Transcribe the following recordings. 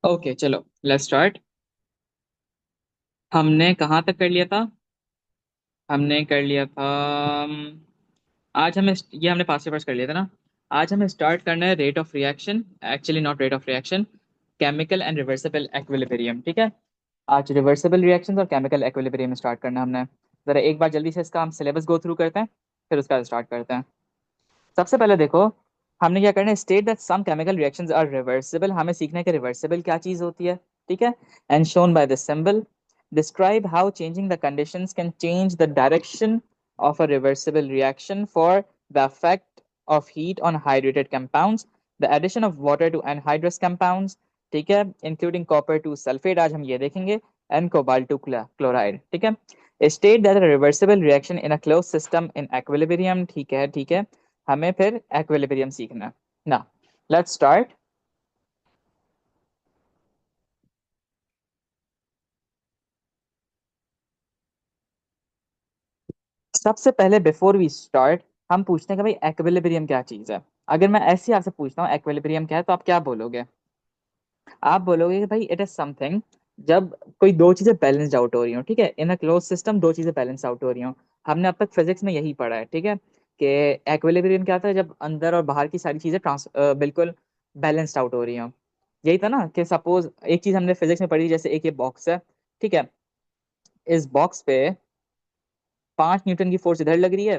Okay चलो let's start. हमने कहाँ तक कर लिया था? हमने कर लिया था। आज हमें ये हमने पास्ट पेपर्स कर लिया था ना। आज हमें स्टार्ट करना है rate of reaction, actually not rate of reaction, chemical and reversible equilibrium. ठीक है। आज रिवर्सिबल रिएक्शंस और केमिकल एक्विलिब्रियम स्टार्ट करना है हमने। जरा एक बार जल्दी से इसका हम सिलेबस गो थ्रू करते हैं, फिर उसका स्टार्ट करते हैं। सबसे पहले देखो, हमने क्या करना है, state that some chemical reactions are reversible. हमें सीखना है कि रिवर्सिबल क्या चीज होती है। ठीक है। And shown by this symbol. Describe how changing the conditions can change the direction of a reversible reaction for the effect of heat on hydrated compounds, the addition of water to anhydrous compounds, ठीक है, including copper to sulfate, आज हम ये देखेंगे, and cobalt to chloride। ठीक है। state that a reversible reaction in a closed system in equilibrium, ठीक है ठीक है। हमें फिर equilibrium सीखना है ना। Let's start. सबसे पहले बिफोर वी स्टार्ट, हम पूछते हैं कि भाई एक्विलिब्रियम क्या चीज है। अगर मैं ऐसे ही आपसे पूछता हूँ एक्विलिब्रियम क्या है, तो आप क्या बोलोगे? आप बोलोगे कि भाई इट इज समथिंग जब कोई दो चीजें बैलेंस्ड आउट हो रही हो। ठीक है, इन अ क्लोज सिस्टम दो चीजें बैलेंस आउट हो रही हो। हमने अब तक फिजिक्स में यही पढ़ा है। ठीक है, कि एक्विलिब्रियम क्या था, जब अंदर और बाहर की सारी चीजें बिल्कुल बैलेंस्ड आउट हो रही हो। यही था ना, कि सपोज एक चीज हमने फिजिक्स में पढ़ी, जैसे एक ये बॉक्स है। ठीक है, इस बॉक्स पे 5 न्यूटन की फोर्स इधर लग रही है,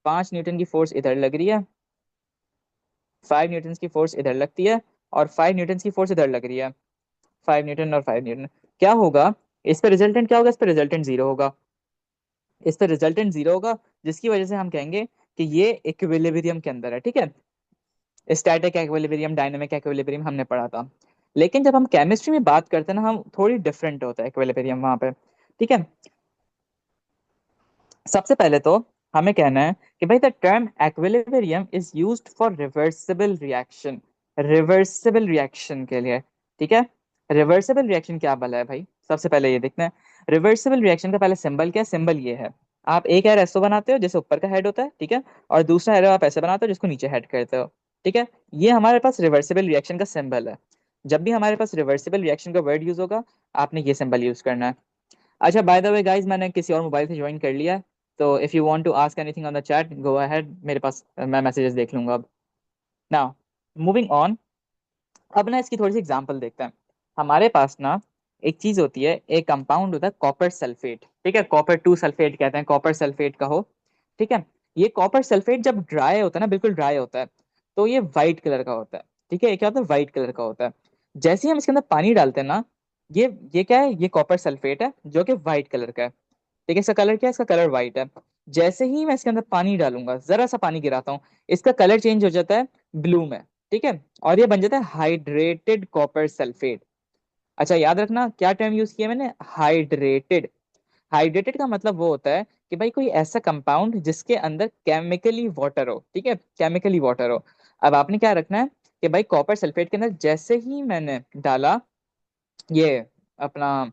5 न्यूटन की फोर्स इधर लग रही है, 5 न्यूटन की फोर्स इधर लगती है, और 5 न्यूटन की फोर्स इधर लग रही है। 5 न्यूटन और 5 न्यूटन, क्या होगा? इस पे रिजल्टेंट क्या होगा? इस पे रिजल्टेंट जीरो होगा। इस पे रिजल्टेंट जीरो होगा, जिसकी वजह से हम कहेंगे कि ये इक्विलिब्रियम के अंदर है। ठीक है, स्टैटिक इक्विलिब्रियम, डायनामिक इक्विलिब्रियम हमने पढ़ा था। लेकिन जब हम केमिस्ट्री में बात करते हैं ना, हम थोड़ी डिफरेंट होता है इक्विलिब्रियम वहां पे। ठीक है। सबसे पहले तो हमें कहना है कि भाई the term equilibrium is used for reversible reaction. Reversible reaction के लिए। ठीक है। रिवर्सिबल रिएक्शन क्या भला है भाई? सबसे पहले ये देखते हैं। रिवर्सिबल रिएक्शन का पहले सिंबल क्या है? सिंबल ये है। आप एक एरो ऐसे बनाते हो जैसे ऊपर का हेड होता है, ठीक है, और दूसरा एरो आप ऐसे बनाते हो जिसको नीचे हेड करते हो। ठीक है, ये हमारे पास रिवर्सिबल रिएक्शन का सिंबल है। जब भी हमारे पास रिवर्सिबल रिएक्शन का वर्ड यूज होगा, आपने ये सिंबल यूज करना है। अच्छा, बाय द वे गाइस, मैंने किसी और मोबाइल से ज्वाइन कर लिया है, तो if you want to ask anything on the chat, go ahead, मेरे पास मैं मैसेजेस देख लूंगा अब। Now moving on. अब ना इसकी थोड़ी सी एग्जांपल देखते हैं। हमारे पास ना एक चीज होती है, एक कंपाउंड होता है कॉपर सल्फेट। ठीक है, कॉपर टू सल्फेट कहते हैं, कॉपर सल्फेट का हो। ठीक है, ये कॉपर सल्फेट जब ड्राई होता है ना, बिल्कुल ड्राई होता है, तो ये व्हाइट कलर का होता है। ठीक है, ये क्या होता है? व्हाइट कलर का होता है। जैसे ही हम इसके अंदर पानी डालते हैं ना, ये क्या है? ये कॉपर सल्फेट है जो कि व्हाइट कलर का है। ठीक है, इसका कलर क्या है? इसका कलर व्हाइट है। जैसे ही मैं इसके अंदर पानी डालूंगा, जरा सा पानी गिराता हूँ, इसका कलर चेंज हो जाता है ब्लू में। ठीक है, और ये बन जाता है हाइड्रेटेड कॉपर सल्फेट। अच्छा, याद रखना क्या टर्म यूज किया मैंने, हाइड्रेटेड। हाइड्रेटेड का मतलब वो होता है कि भाई कोई ऐसा कंपाउंड जिसके अंदर केमिकली वाटर हो। ठीक है, केमिकली वाटर हो। अब आपने क्या रखना है कि भाई कॉपर सल्फेट के अंदर जैसे ही मैंने डाला ये अपना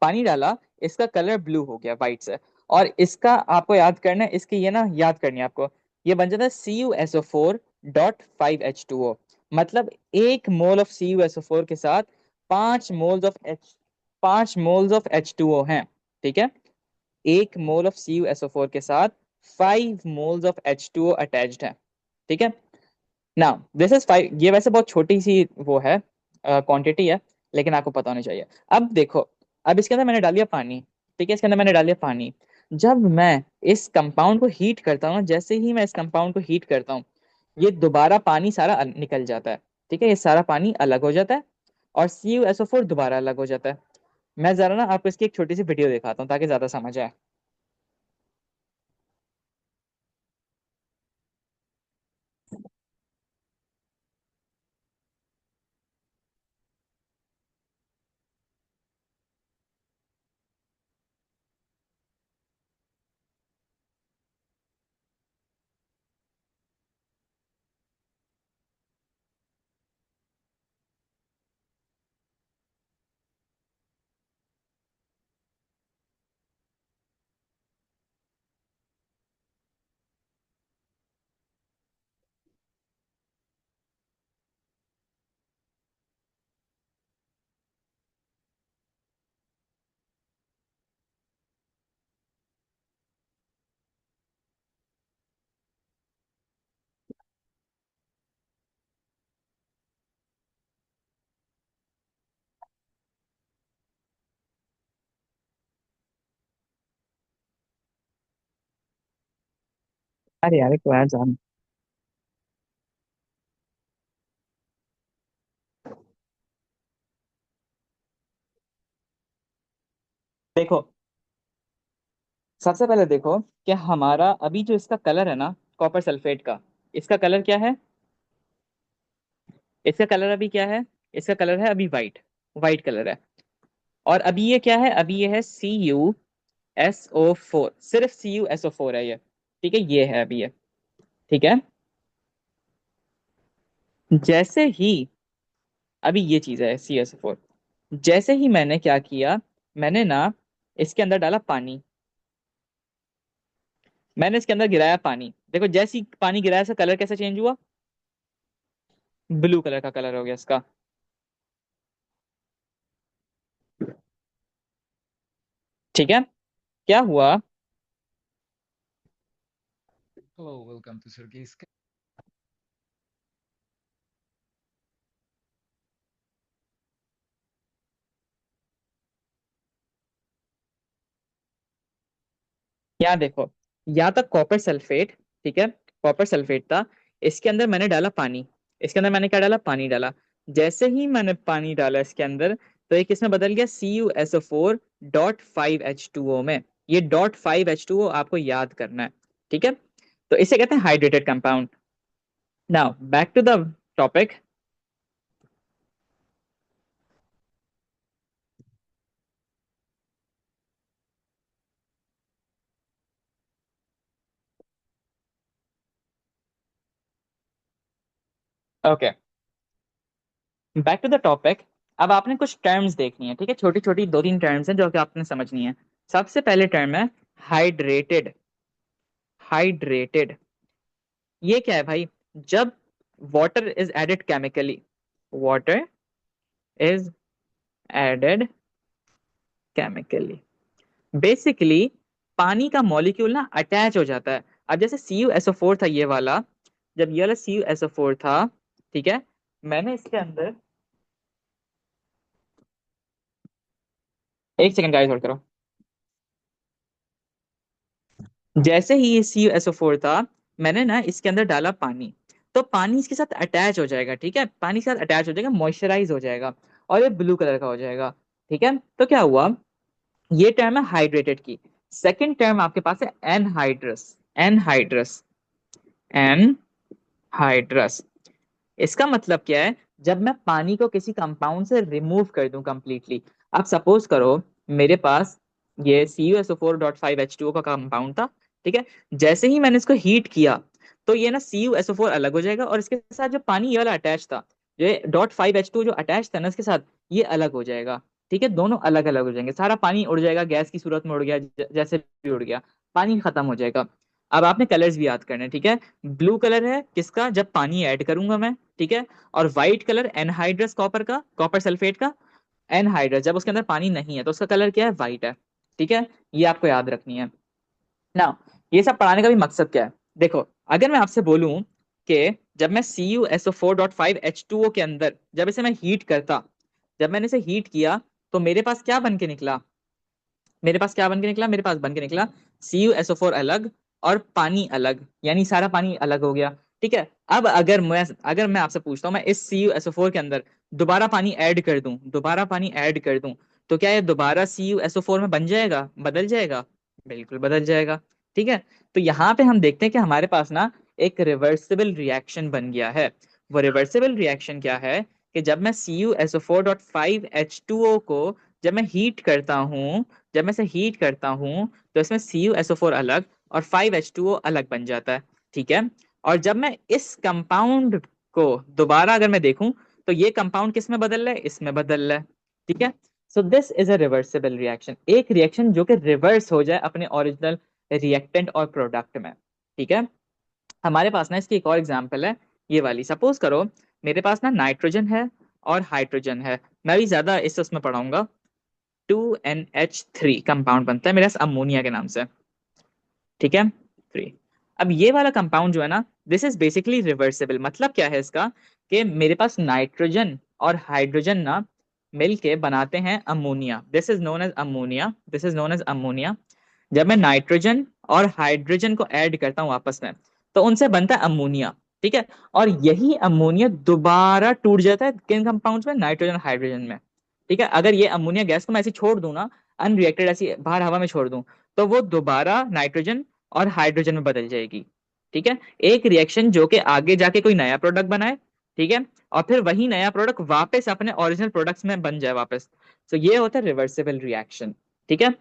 पानी डाला, इसका कलर ब्लू हो गया व्हाइट से। और इसका आपको याद करना है, इसकी ये ना याद करनी है आपको। ये बन जाता है CuSO4.5H2O। मतलब 1 मोल ऑफ CuSO4 के साथ 5 मोल्स ऑफ H2O हैं। ठीक है, 1 मोल ऑफ CuSO4 के साथ 5 मोल्स ऑफ H2O अटैच्ड है। ठीक है। ना दिस इज 5, ये वैसे बहुत छोटी सी वो है, क्वांटिटी है, लेकिन आपको पता होनी चाहिए। अब देखो, अब इसके अंदर मैंने डाल दिया पानी। ठीक है, इसके अंदर मैंने डाल दिया पानी। जब मैं इस कंपाउंड को हीट करता हूँ, जैसे ही मैं इस कंपाउंड को हीट करता हूँ, ये दोबारा पानी सारा निकल जाता है। ठीक है, ये सारा पानी अलग हो जाता है, और CuSO4 दोबारा अलग हो जाता है। मैं जरा ना आपको इसकी एक छोटी सी वीडियो दिखाता हूँ ताकि ज्यादा समझ आए। अरे यार को यार जान। देखो, सबसे पहले देखो कि हमारा अभी जो इसका कलर है ना, कॉपर सल्फेट का, इसका कलर क्या है? इसका कलर अभी क्या है? इसका कलर है अभी वाइट, वाइट कलर है। और अभी ये क्या है? अभी ये है CuSO4, सिर्फ CuSO4 है ये। ठीक है, ये है अभी ये। ठीक है। जैसे ही, अभी ये चीज है CuSO4, जैसे ही मैंने क्या किया, मैंने ना इसके अंदर डाला पानी, मैंने इसके अंदर गिराया पानी। देखो जैसे ही पानी गिराया, इसका कलर कैसे चेंज हुआ? ब्लू कलर का कलर हो गया इसका। ठीक है। क्या हुआ? यहाँ देखो, या तो कॉपर सल्फेट, ठीक है, कॉपर सल्फेट था, इसके अंदर मैंने डाला पानी, इसके अंदर मैंने क्या डाला? पानी डाला। जैसे ही मैंने पानी डाला इसके अंदर, तो ये किसमें बदल गया? CuSO4.5H2O में। ये .5H2O आपको याद करना है। ठीक है। तो इसे कहते हैं hydrated compound. Now back to the topic. Okay, back to the topic. अब आपने कुछ टर्म्स देखनी है, ठीक है, छोटी छोटी दो तीन टर्म्स हैं जो कि आपने समझनी है। सबसे पहले टर्म है हाइड्रेटेड। हाइड्रेटेड, ये क्या है भाई? जब water is added chemically, water is added chemically, basically पानी का मॉलिक्यूल ना अटैच हो जाता है। अब जैसे CuSO4 था ये वाला, जब ये वाला CuSO4 था, ठीक है, मैंने इसके अंदर, एक सेकंड गाइस होल्ड करो। जैसे ही ये CuSO4 था, मैंने ना इसके अंदर डाला पानी, तो पानी इसके साथ अटैच हो जाएगा। ठीक है, पानी के साथ अटैच हो जाएगा, मॉइस्चराइज हो जाएगा, और ये ब्लू कलर का हो जाएगा। ठीक है। तो क्या हुआ? ये टर्म है हाइड्रेटेड की। सेकंड टर्म आपके पास है एनहाइड्रस। एनहाइड्रस, एनहाइड्रस, इसका मतलब क्या है? जब मैं पानी को किसी कंपाउंड से रिमूव कर दूं कंप्लीटली। अब सपोज करो मेरे पास ये CuSO4.5H2O का कंपाउंड था, ठीक है, जैसे ही मैंने इसको हीट किया, तो ये ना CuSO4 अलग हो जाएगा, और इसके साथ जो पानी ये वाला अटैच था, जो .5H2O जो अटैच था ना इसके साथ, ये अलग हो जाएगा। ठीक है, दोनों अलग अलग हो जाएंगे, सारा पानी उड़ जाएगा, गैस की सूरत में उड़ गया, जैसे भी उड़ गया, पानी खत्म हो जाएगा। अब आपने कलर्स भी याद करने हैं, ठीक है। ब्लू कलर है किसका? जब पानी ऐड करूंगा मैं, ठीक है। और व्हाइट कलर एनहाइड्रस कॉपर का, कॉपर सल्फेट का। एनहाइड्रस जब उसके अंदर पानी नहीं है तो उसका कलर क्या है? व्हाइट है। ठीक है, ये आपको याद रखनी है ना। ये सब पढ़ाने का भी मकसद क्या है? देखो, अगर मैं आपसे बोलूं कि जब मैं CuSO4.5H2O के अंदर जब इसे मैं हीट करता, जब मैंने इसे हीट किया, तो मेरे पास क्या बन के निकला? मेरे पास क्या बन के निकला? मेरे पास बन के निकला CuSO4 अलग और पानी अलग, यानी सारा पानी अलग हो गया। ठीक है। अब अगर मैं आपसे पूछता हूँ, मैं इस CuSO4 के अंदर दोबारा पानी ऐड कर दूं, दोबारा पानी ऐड कर दूं, तो क्या ये दोबारा CuSO4 में बन जाएगा, बदल जाएगा? बिल्कुल बदल जाएगा। ठीक है। तो यहाँ पे हम देखते हैं कि हमारे पास ना एक रिवर्सिबल रिएक्शन बन गया है। वो रिवर्सिबल रिएक्शन क्या है? कि जब मैं CuSO4.5H2O को जब मैं हीट करता हूँ, जब मैं इसे हीट करता हूँ, तो इसमें CuSO4 अलग और 5H2O अलग बन जाता है। ठीक है। और जब मैं इस कंपाउंड को दोबारा अगर मैं देखूं, तो ये कंपाउंड किस में बदल रहा है? इसमें बदल रहा है। ठीक है। So this is a reversible reaction, एक रिएक्शन जो कि रिवर्स हो जाए अपने ओरिजिनल रिएक्टेंट और प्रोडक्ट में। ठीक है। हमारे पास ना इसकी एक और एग्जांपल है, ये वाली। सपोज करो मेरे पास ना नाइट्रोजन है और हाइड्रोजन है। मैं भी ज्यादा इस उसमें पढ़ाऊंगा। 2NH3 कंपाउंड बनता है मेरे पास अमोनिया के नाम से। ठीक है, थ्री। अब ये वाला कंपाउंड जो है ना, दिस इज बेसिकली रिवर्सिबल। मतलब क्या है इसका? कि मेरे पास नाइट्रोजन और हाइड्रोजन ना मिलके बनाते हैं ammonia. This is known as ammonia, this is known as ammonia. जब मैं नाइट्रोजन और हाइड्रोजन को ऐड करता हूँ आपस में, तो उनसे बनता है अमोनिया। ठीक है। और यही अमोनिया दोबारा टूट जाता है किन कंपाउंड्स में, नाइट्रोजन हाइड्रोजन में। ठीक है। अगर ये अमोनिया गैस को मैं ऐसे छोड़ दूं ना, अनरिएक्टेड ऐसी बाहर हवा में छोड़ दूं, तो वो दोबारा नाइट्रोजन और हाइड्रोजन में बदल जाएगी। ठीक है। एक रिएक्शन जो कि आगे जाके कोई नया प्रोडक्ट बनाए। ठीक है। और फिर वही नया प्रोडक्ट वापस अपने ओरिजिनल प्रोडक्ट्स में बन जाए वापस। तो ये होता है रिवर्सिबल रिएक्शन। ठीक है।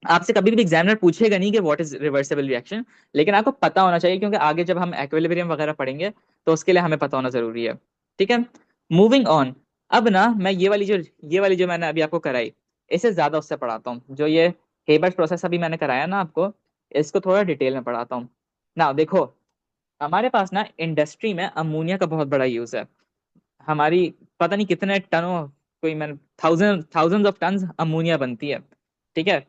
आपसे कभी भी एग्जामिनर पूछेगा नहीं कि व्हाट इज रिवर्सिबल रिएक्शन, लेकिन आपको पता होना चाहिए, क्योंकि आगे जब हम एक्विलिब्रियम वगैरह पढ़ेंगे तो उसके लिए हमें पता होना जरूरी है। ठीक है। Moving on. अब ना मैं ये वाली जो मैंने अभी आपको कराई, इसे ज्यादा उससे पढ़ाता हूँ। जो ये हेबर्स प्रोसेस अभी मैंने कराया ना आपको, इसको थोड़ा डिटेल में पढ़ाता हूँ। ना देखो, हमारे पास ना इंडस्ट्री में अमोनिया का बहुत बड़ा यूज है। हमारी पता नहीं कितने टनों, कोई मैंने थाउजेंड ऑफ टन्स अमोनिया बनती है। ठीक है।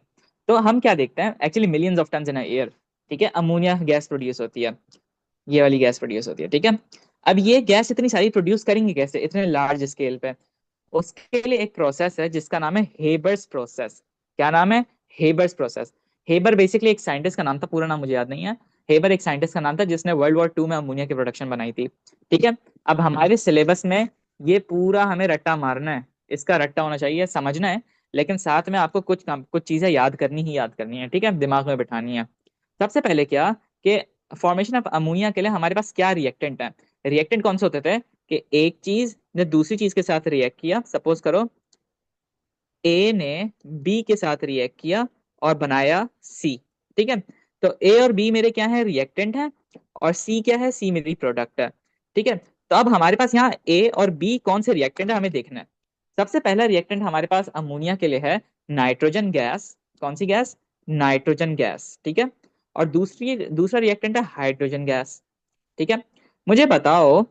तो हम क्या देखते हैं, actually millions of tons in air. ठीक है। अमोनिया गैस प्रोड्यूस होती है, ये वाली गैस प्रोड्यूस होती है। ठीक है। अब ये गैस इतनी सारी प्रोड्यूस करेंगे कैसे इतने लार्ज स्केल पे? उसके लिए एक प्रोसेस है जिसका नाम है हेबर्स प्रोसेस। क्या नाम है? Haber's process. हेबर बेसिकली एक साइंटिस्ट का नाम था, पूरा नाम मुझे याद नहीं है। हेबर एक साइंटिस्ट का नाम था जिसने वर्ल्ड वॉर 2 में अमोनिया की प्रोडक्शन बनाई थी। ठीक है। अब हमारे सिलेबस में ये पूरा हमें रट्टा मारना है, इसका रट्टा होना चाहिए, समझना है। लेकिन साथ में आपको कुछ चीजें याद करनी ही याद करनी है। ठीक है, दिमाग में बिठानी है। सबसे पहले क्या, कि फॉर्मेशन ऑफ अमोनिया के लिए हमारे पास क्या रिएक्टेंट है। रिएक्टेंट कौन से होते थे, कि एक चीज ने दूसरी चीज के साथ रिएक्ट किया। सपोज करो ए ने बी के साथ रिएक्ट किया और बनाया सी। ठीक है। तो ए और बी मेरे क्या है, रिएक्टेंट है। और सी क्या है, सी मेरी प्रोडक्ट है। ठीक है। तो अब हमारे पास यहाँ ए और बी कौन से रिएक्टेंट है हमें देखना है। सबसे पहला रिएक्टेंट हमारे पास अमोनिया के लिए है नाइट्रोजन गैस। कौन सी गैस? Nitrogen gas. ठीक है। और दूसरा रिएक्टेंट है हाइड्रोजन गैस। ठीक है। मुझे बताओ,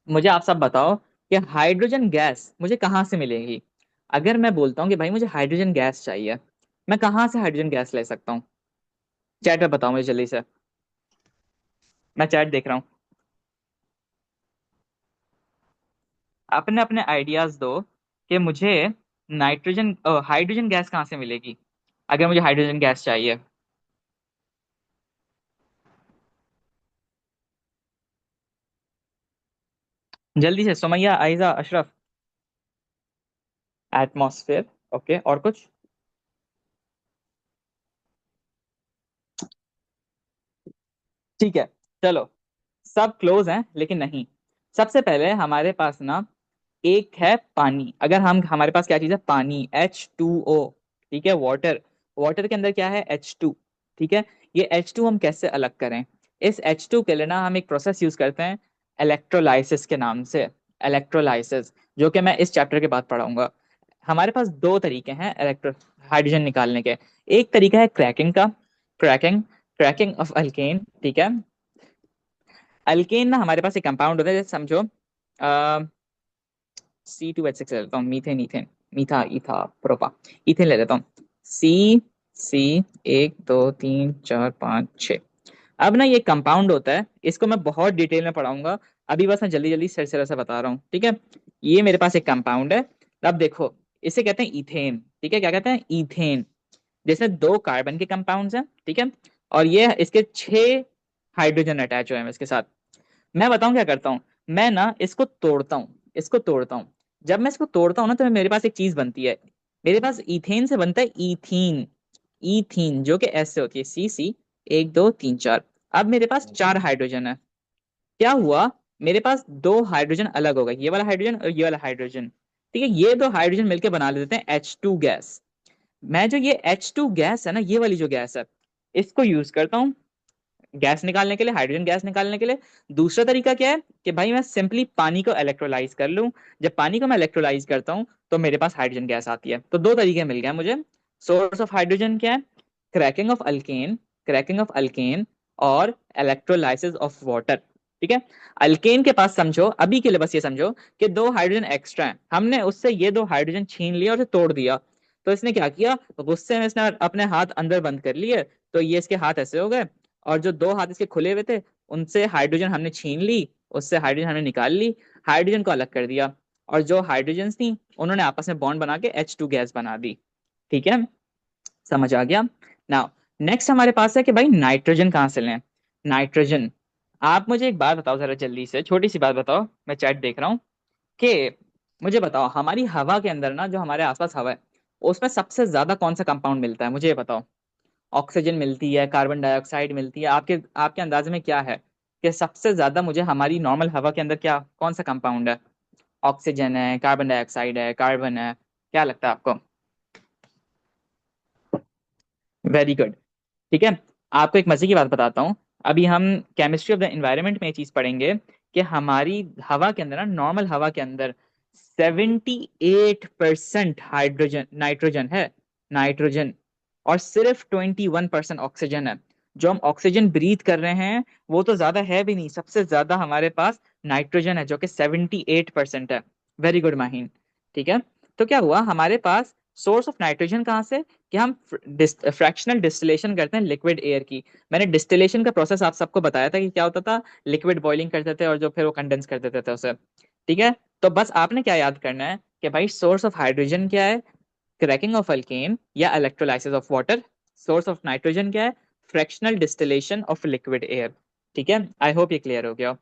मुझे आप सब बताओ कि हाइड्रोजन गैस मुझे कहाँ से मिलेगी। अगर मैं बोलता हूँ कि भाई मुझे हाइड्रोजन गैस चाहिए, मैं कहाँ से हाइड्रोजन गैस ले सकता हूँ? चैट में बताओ मुझे जल्दी से। मैं चैट देख रहा हूँ। अपने अपने आइडियाज दो कि मुझे हाइड्रोजन गैस कहाँ से मिलेगी अगर मुझे हाइड्रोजन गैस चाहिए। जल्दी से, सुमैया, आयजा, अशरफ। एटमॉस्फेयर। ओके, और कुछ? ठीक है, चलो। सब क्लोज हैं लेकिन नहीं। सबसे पहले हमारे पास ना एक है पानी। अगर हम हमारे पास क्या चीज है, पानी, H2O। ठीक है, वाटर। वाटर के अंदर क्या है, H2। ठीक है। ये H2 हम कैसे अलग करें? इस H2 के लिए ना हम एक प्रोसेस यूज करते हैं इलेक्ट्रोलाइसिस के नाम से। इलेक्ट्रोलाइसिस, जो कि मैं इस चैप्टर के बाद पढ़ाऊंगा। हमारे पास दो तरीके हैं इलेक्ट्रो हाइड्रोजन निकालने के। एक तरीका है क्रैकिंग का। Cracking cracking of alkane. ठीक है। अल्केन ना हमारे पास एक कंपाउंड होता है, जैसे समझो C2H6 ले लेता हूँ, मीथेन, इथेन, मीथा, इथा, प्रोपा, इथेन ले लेता हूँ। सी सी 1 2 3 4 5 6। अब ना ये कंपाउंड होता है, इसको मैं बहुत डिटेल में पढ़ाऊंगा। अभी बस मैं जल्दी जल्दी सिलसिले से बता रहा हूँ। ठीक है। ये मेरे पास एक कंपाउंड है। अब देखो, इसे कहते हैं इथेन। ठीक है, क्या कहते हैं, इथेन। जिसमें 2 कार्बन के कंपाउंड्स हैं। ठीक है। और ये इसके 6 हाइड्रोजन अटैच हुए हैं इसके साथ। मैं बताऊं क्या करता हूँ, मैं ना इसको तोड़ता हूँ, इसको तोड़ता हूँ। जब मैं इसको तोड़ता हूँ ना, तो मेरे पास एक चीज बनती है। मेरे पास इथेन से बनता है ईथीन। ईथीन जो कि ऐसे होती है, C 1 2 3 4। अब मेरे पास 4 हाइड्रोजन है। क्या हुआ, मेरे पास 2 हाइड्रोजन अलग हो गए, ये वाला हाइड्रोजन और ये वाला हाइड्रोजन। ठीक है, ये 2 हाइड्रोजन मिलकर बना लेते हैं H2 गैस। मैं जो ये H2 गैस है ना, ये वाली जो गैस है, इसको यूज करता हूँ गैस निकालने के लिए, हाइड्रोजन गैस निकालने के लिए। दूसरा तरीका क्या है, कि भाई मैं सिंपली पानी को इलेक्ट्रोलाइज कर लूं। जब पानी को मैं इलेक्ट्रोलाइज करता हूं तो मेरे पास हाइड्रोजन गैस आती है। तो दो तरीके मिल गए मुझे। सोर्स ऑफ हाइड्रोजन क्या है, cracking of alkane. Cracking of alkane और इलेक्ट्रोलाइसिस ऑफ वाटर। ठीक है। अल्केन के पास समझो, अभी के लिए बस ये समझो कि 2 हाइड्रोजन एक्स्ट्रा है, हमने उससे ये 2 हाइड्रोजन छीन लिया और उसे तोड़ दिया। तो इसने क्या किया, गुस्से में इसने अपने हाथ अंदर बंद कर लिए। तो ये इसके हाथ ऐसे हो गए। और जो 2 हाथ इसके खुले हुए थे, उनसे हाइड्रोजन हमने छीन ली, उससे हाइड्रोजन हमने निकाल ली, हाइड्रोजन को अलग कर दिया। और जो हाइड्रोजन थी उन्होंने आपस में बॉन्ड बना के H2 गैस बना दी। ठीक है, समझ आ गया। नाउ नेक्स्ट हमारे पास है कि भाई नाइट्रोजन कहाँ से लें। नाइट्रोजन। आप मुझे एक बात बताओ जरा जल्दी से, छोटी सी बात बताओ, मैं चैट देख रहा हूँ कि मुझे बताओ हमारी हवा के अंदर ना, जो हमारे आसपास हवा है, उसमें सबसे ज्यादा कौन सा कंपाउंड मिलता है, मुझे ये बताओ। ऑक्सीजन मिलती है, कार्बन डाइऑक्साइड मिलती है, आपके आपके अंदाजे में क्या है कि सबसे ज्यादा मुझे हमारी नॉर्मल हवा के अंदर क्या कौन सा कंपाउंड है? ऑक्सीजन है, कार्बन डाइऑक्साइड है, कार्बन है, क्या लगता है आपको? Very good. ठीक है। आपको एक मजे की बात बताता हूँ। अभी हम केमिस्ट्री ऑफ द एनवायरनमेंट में ये चीज पढ़ेंगे कि हमारी हवा के अंदर ना, नॉर्मल हवा के अंदर 78% हाइड्रोजन नाइट्रोजन है, नाइट्रोजन, और सिर्फ 21% ऑक्सीजन है। जो हम ऑक्सीजन ब्रीथ कर रहे हैं वो तो ज्यादा है भी नहीं, सबसे ज्यादा हमारे पास नाइट्रोजन है जो कि 78% है। Very good Maheen. ठीक है। तो क्या हुआ हमारे पास सोर्स ऑफ नाइट्रोजन कहाँ से? कि हम फ्रैक्शनल डिस्टिलेशन करते हैं लिक्विड एयर की। मैंने डिस्टिलेशन का प्रोसेस आप सबको बताया था कि क्या होता था, लिक्विड बॉइलिंग करते थे और जो फिर वो कंडेंस कर देते थे उसे। ठीक है। तो बस आपने क्या याद करना है कि भाई सोर्स ऑफ हाइड्रोजन क्या है? क्रैकिंग ऑफ अल्केन या electrolysis of water. Source of nitrogen क्या है? Fractional distillation of liquid air. ठीक है, आई होप ये क्लियर हो गया।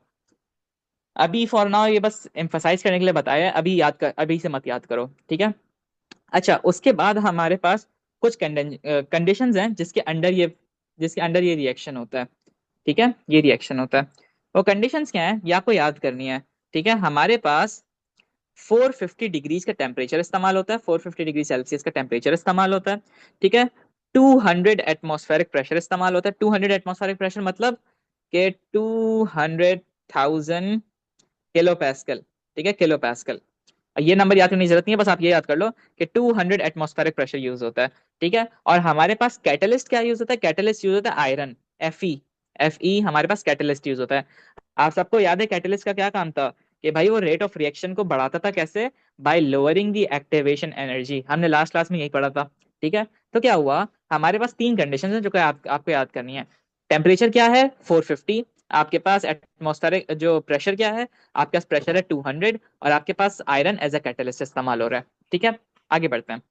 अभी फॉर नाउ ये बस एम्फसाइज करने के लिए बताया है, अभी याद कर, अभी से मत याद करो, ठीक है। अच्छा, उसके बाद हमारे पास कुछ कंडीशंस हैं जिसके अंडर ये रिएक्शन होता है। ठीक है, ये रिएक्शन होता है। वो कंडीशंस क्या है ये आपको याद करनी है। ठीक है, हमारे पास 450 डिग्रीज का टेम्परेचर इस्तेमाल होता है, 450 डिग्री सेल्सियस का टेम्परेचर इस्तेमाल होता है। ठीक है। 200 एटमॉस्फेरिक प्रेशर इस्तेमाल होता है। 200 एटमॉस्फेरिक प्रेशर मतलब कि 200,000 किलो पैस्कल। ठीक है, किलो पैस्कल। ये नंबर याद करने की जरूरत नहीं है, बस आप ये याद कर लो कि 200 एटमॉस्फेरिक प्रेशर यूज होता है। ठीक है, और हमारे पास कैटलिस्ट क्या यूज होता है? कैटलिस्ट यूज होता है आयरन, Fe। Fe हमारे पास कैटलिस्ट यूज होता है। आप सबको याद है कैटलिस्ट का क्या काम था? कि भाई वो रेट ऑफ रिएक्शन को बढ़ाता था, कैसे? Bye lowering the activation energy. हमने लास्ट क्लास में यही पढ़ा था। ठीक है। तो क्या हुआ, हमारे पास तीन कंडीशन है जो कि आपको याद करनी है। टेम्परेचर क्या है? 450। आपके पास एटमॉस्फेरिक जो प्रेशर क्या है? आपके पास प्रेशर है 200। और आपके पास आयरन एज अ कैटलिस्ट इस्तेमाल हो रहा है। ठीक है, आगे बढ़ते हैं।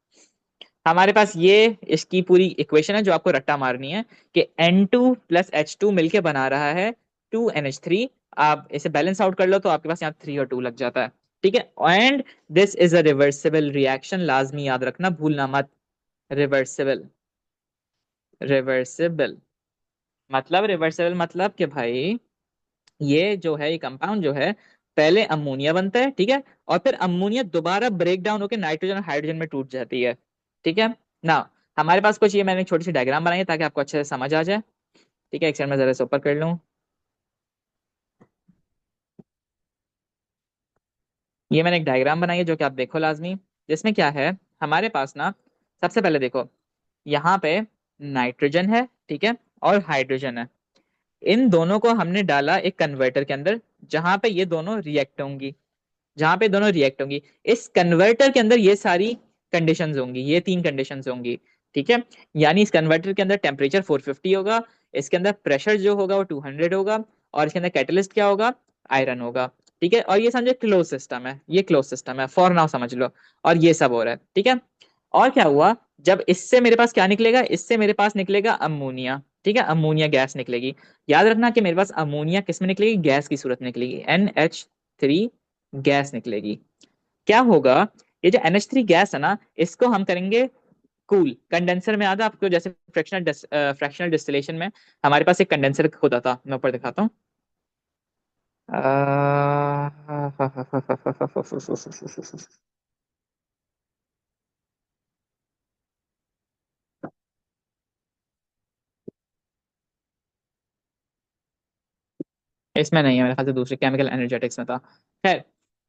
हमारे पास ये इसकी पूरी इक्वेशन है जो आपको रट्टा मारनी है कि N2 प्लस H2 मिलके बना रहा है 2NH3। आप इसे बैलेंस आउट कर लो तो आपके पास यहाँ 3 और 2 लग जाता है। ठीक है, and this is a reversible reaction, लाजमी याद रखना, भूलना मत। रिवर्सिबल, रिवर्सिबल मतलब, रिवर्सिबल मतलब कि भाई ये जो है, ये कंपाउंड जो है, पहले अमोनिया बनता है, ठीक है, और फिर अमोनिया दोबारा ब्रेक डाउन होकर नाइट्रोजन और हाइड्रोजन में टूट जाती है। ठीक है ना। हमारे पास कुछ, ये मैंने एक छोटी सी डायग्राम बनाई है ताकि आपको अच्छे से समझ आ जाए। ठीक है, एक सेकंड में जरा से ऊपर कर लूँ। ये मैंने एक डायग्राम बनाई है जो कि आप देखो लाजमी। जिसमें क्या है, हमारे पास ना, सबसे पहले देखो, यहाँ पे नाइट्रोजन है, ठीक है, और हाइड्रोजन है। इन दोनों को हमने डाला एक कन्वर्टर के अंदर, जहां पे ये दोनों रिएक्ट होंगी, जहां पे दोनों रिएक्ट होंगी। इस कन्वर्टर के अंदर ये सारी कंडीशंस होंगी, ये तीन कंडीशंस होंगी। ठीक है, यानी इस कन्वर्टर के अंदर टेम्परेचर 450 होगा, इसके अंदर प्रेशर जो होगा वो 200 होगा, और इसके अंदर कैटलिस्ट क्या होगा? आयरन होगा। ठीक है, और ये समझो क्लोज सिस्टम है, ये क्लोज सिस्टम है, फॉर नाउ समझ लो। और ये सब हो रहा है, ठीक है। और क्या हुआ, जब इससे मेरे पास क्या निकलेगा? इससे मेरे पास निकलेगा अमोनिया। ठीक है, अमोनिया गैस निकलेगी। याद रखना कि मेरे पास अमोनिया किस में निकलेगी? गैस की सूरत में निकलेगी, NH3 गैस निकलेगी। क्या होगा, ये जो NH3 गैस है ना, इसको हम करेंगे कूल। कंडेंसर में याद है आपको, जैसे फ्रैक्शनल डिस्टिलेशन में हमारे पास एक कंडेंसर होता था, मैं ऊपर दिखाता हूँ। इसमें नहीं है, मेरे ख्याल से दूसरे केमिकल एनर्जेटिक्स में था। खैर,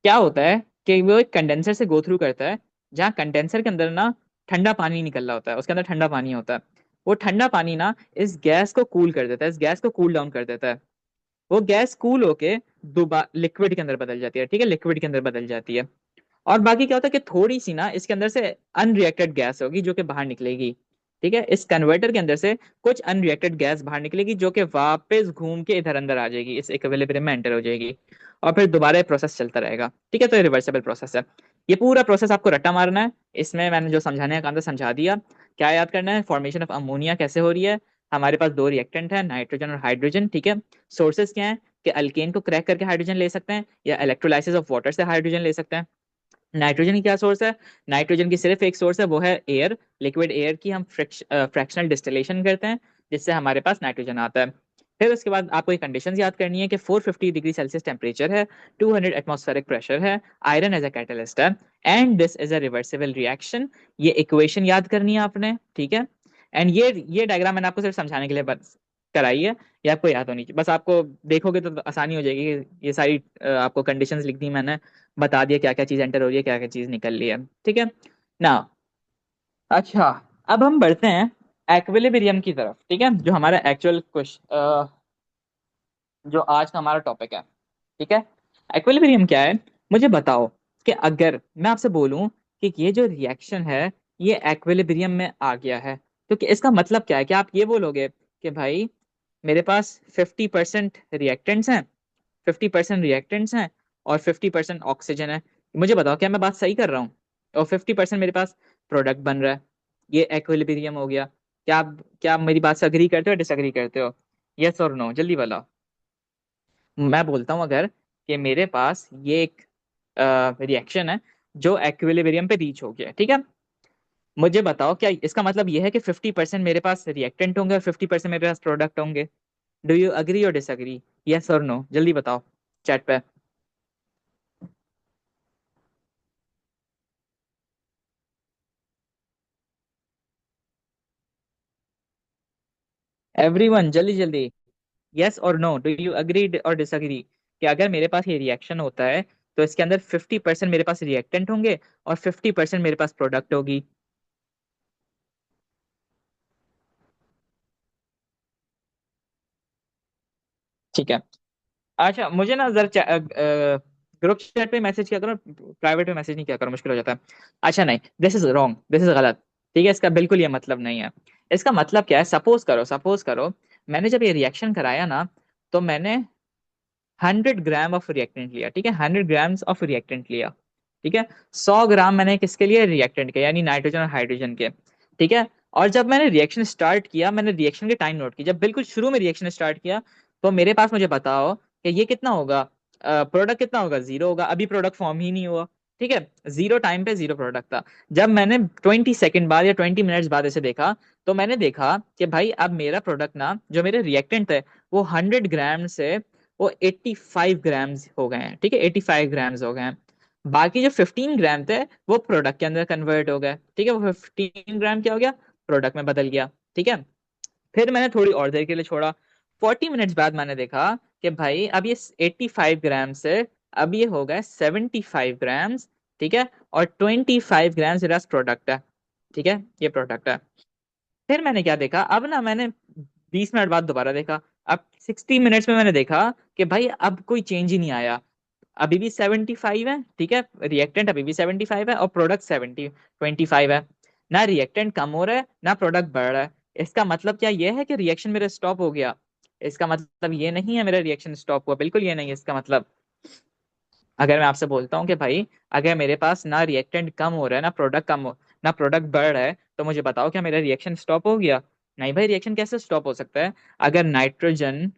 क्या होता है कि वो एक कंडेंसर से गो थ्रू करता है, जहाँ कंडेंसर के अंदर ना ठंडा पानी निकल रहा होता है, उसके अंदर ठंडा पानी होता है। वो ठंडा पानी ना इस गैस को कूल कर देता है, इस गैस को कूल डाउन कर देता है। वो गैस कूल होके दोबारा लिक्विड के अंदर बदल जाती है। ठीक है, लिक्विड के अंदर बदल जाती है। और बाकी क्या होता है कि थोड़ी सी ना इसके अंदर से अनरिएक्टेड गैस होगी जो कि बाहर निकलेगी। ठीक है, इस कन्वर्टर के अंदर से कुछ अनरिएक्टेड गैस बाहर निकलेगी जो कि वापस घूम के इधर अंदर आ जाएगी, इस इक्विलिब्रियम में एंटर हो जाएगी। और फिर दोबारा ये प्रोसेस चलता रहेगा। ठीक है, तो ये रिवर्सिबल प्रोसेस है। ये पूरा प्रोसेस आपको रट्टा मारना है। इसमें मैंने जो समझाने का काम था समझा दिया। क्या याद करना है? फॉर्मेशन ऑफ अमोनिया कैसे हो रही है? हमारे पास दो रिएक्टेंट है, नाइट्रोजन और हाइड्रोजन, ठीक है। सोर्सेस क्या है कि अल्केन को क्रैक करके हाइड्रोजन ले सकते हैं या इलेक्ट्रोलाइसिस ऑफ वाटर से हाइड्रोजन ले सकते हैं। नाइट्रोजन की क्या सोर्स है? नाइट्रोजन की सिर्फ एक सोर्स है, वो है एयर। लिक्विड एयर की हम फ्रैक्शनल डिस्टिलेशन करते हैं, जिससे हमारे पास नाइट्रोजन आता है। फिर उसके बाद आपको एक कंडीशंस याद करनी है कि 450 डिग्री सेल्सियस टेम्परेचर है, 200 एटमॉस्फेरिक प्रेशर है, आयरन एज अ कैटलिस्ट है, and this is a reversible reaction. ये इक्वेशन याद करनी है आपने, ठीक है। एंड ये डायग्राम मैंने आपको सिर्फ समझाने के लिए बस कराई है, ये आपको याद होनी चाहिए। बस आपको देखोगे तो आसानी हो जाएगी कि ये सारी आपको कंडीशंस लिख दी मैंने, बता दिया क्या क्या चीज एंटर हो रही है, क्या क्या चीज निकल रही है, ठीक है ना। अच्छा, अब हम बढ़ते हैं एक्विलिब्रियम की तरफ, ठीक है, जो हमारा एक्चुअल क्वेश्चन, जो आज का हमारा टॉपिक है, ठीक है। एक्विलिब्रियम क्या है, मुझे बताओ कि अगर मैं आपसे बोलूं कि ये जो रिएक्शन है ये एक्विलिब्रियम में आ गया है, तो कि इसका मतलब क्या है? कि आप ये बोलोगे कि भाई मेरे पास 50% रिएक्टेंट्स हैं, 50% और 50% ऑक्सीजन है। मुझे बताओ क्या मैं बात सही कर रहा हूँ? और 50% मेरे पास प्रोडक्ट बन रहा है, ये एक्विलिब्रियम हो गया। क्या आप मेरी बात से अग्री करते हो, डिसअग्री करते हो? यस और नो, जल्दी बताओ। मैं बोलता हूँ अगर कि मेरे पास ये एक रिएक्शन है जो एक्विलिब्रियम पे रीच हो गया है, ठीक है। मुझे बताओ क्या इसका मतलब ये है कि 50% मेरे पास रिएक्टेंट होंगे और 50% मेरे पास प्रोडक्ट होंगे? डू यू अग्री और डिसअग्री? यस और नो, जल्दी बताओ चैट पे। एवरीवन जल्दी जल्दी, यस और नो, डू यू अग्री और डिसअग्री कि अगर मेरे पास ये रिएक्शन होता है तो इसके अंदर 50% मेरे पास रिएक्टेंट होंगे और 50% मेरे पास प्रोडक्ट होगी? ठीक है। अच्छा, मुझे ना जरा ग्रुप चैट पे मैसेज किया करो, प्राइवेट पे मैसेज नहीं किया करो, मुश्किल हो जाता है। अच्छा नहीं, this is wrong, this is गलत, ठीक है। इसका बिल्कुल ये मतलब नहीं है। इसका मतलब क्या है, सपोज करो मैंने जब ये रिएक्शन कराया ना, तो मैंने 100 ग्राम ऑफ रिएक्टेंट लिया, ठीक है, 100 ग्राम्स ऑफ रिएक्टेंट लिया, ठीक है। 100 ग्राम मैंने किसके लिए? रिएक्टेंट के, यानी नाइट्रोजन और हाइड्रोजन के, ठीक है। और जब मैंने रिएक्शन स्टार्ट किया, मैंने रिएक्शन के टाइम नोट की, जब बिल्कुल शुरू में रिएक्शन स्टार्ट किया, तो मेरे पास, मुझे बताओ कि ये कितना होगा, प्रोडक्ट कितना होगा? जीरो होगा, अभी प्रोडक्ट फॉर्म ही नहीं हुआ, ठीक है। जीरो टाइम पे जीरो प्रोडक्ट था। जब मैंने 20 सेकंड बाद या 20 मिनट्स बाद इसे देखा, तो मैंने देखा कि भाई अब मेरा प्रोडक्ट ना, जो मेरे रिएक्टेंट थे, वो 100 ग्राम से वो 85 ग्राम्स हो गए हैं, ठीक है, 85 ग्राम्स हो गए हैं। बाकी जो 15 ग्राम थे वो प्रोडक्ट के अंदर कन्वर्ट हो गए, ठीक है। वो 15 ग्राम क्या हो गया? प्रोडक्ट में बदल गया, ठीक है। फिर मैंने थोड़ी और देर के लिए छोड़ा, 40 मिनट्स बाद मैंने देखा कि भाई अब ये 85 ग्राम से अब ये हो गए 75 ग्राम्स, ठीक है। और 25 ग्राम्स मेरा प्रोडक्ट है, ठीक है, ये प्रोडक्ट है। फिर मैंने क्या देखा, अब ना मैंने 20 मिनट बाद दोबारा देखा, अब 60 मिनट्स में मैंने देखा कि भाई अब कोई चेंज ही नहीं आया, अभी भी 75 है, ठीक है। रिएक्टेंट अभी भी 75 है और प्रोडक्ट 25 है। ना रिएक्टेंट कम हो रहा है ना प्रोडक्ट बढ़ रहा है। इसका मतलब क्या ये है कि रिएक्शन मेरा स्टॉप हो गया? इसका मतलब ये नहीं है मेरा रिएक्शन स्टॉप हुआ, बिल्कुल ये नहीं है इसका मतलब। अगर मैं आपसे बोलता हूँ कि भाई अगर मेरे पास ना रिएक्टेंट कम हो रहा है ना प्रोडक्ट बढ़ रहा है, तो मुझे बताओ क्या मेरा रिएक्शन स्टॉप हो गया? नहीं भाई, रिएक्शन कैसे स्टॉप हो सकता है? अगर नाइट्रोजन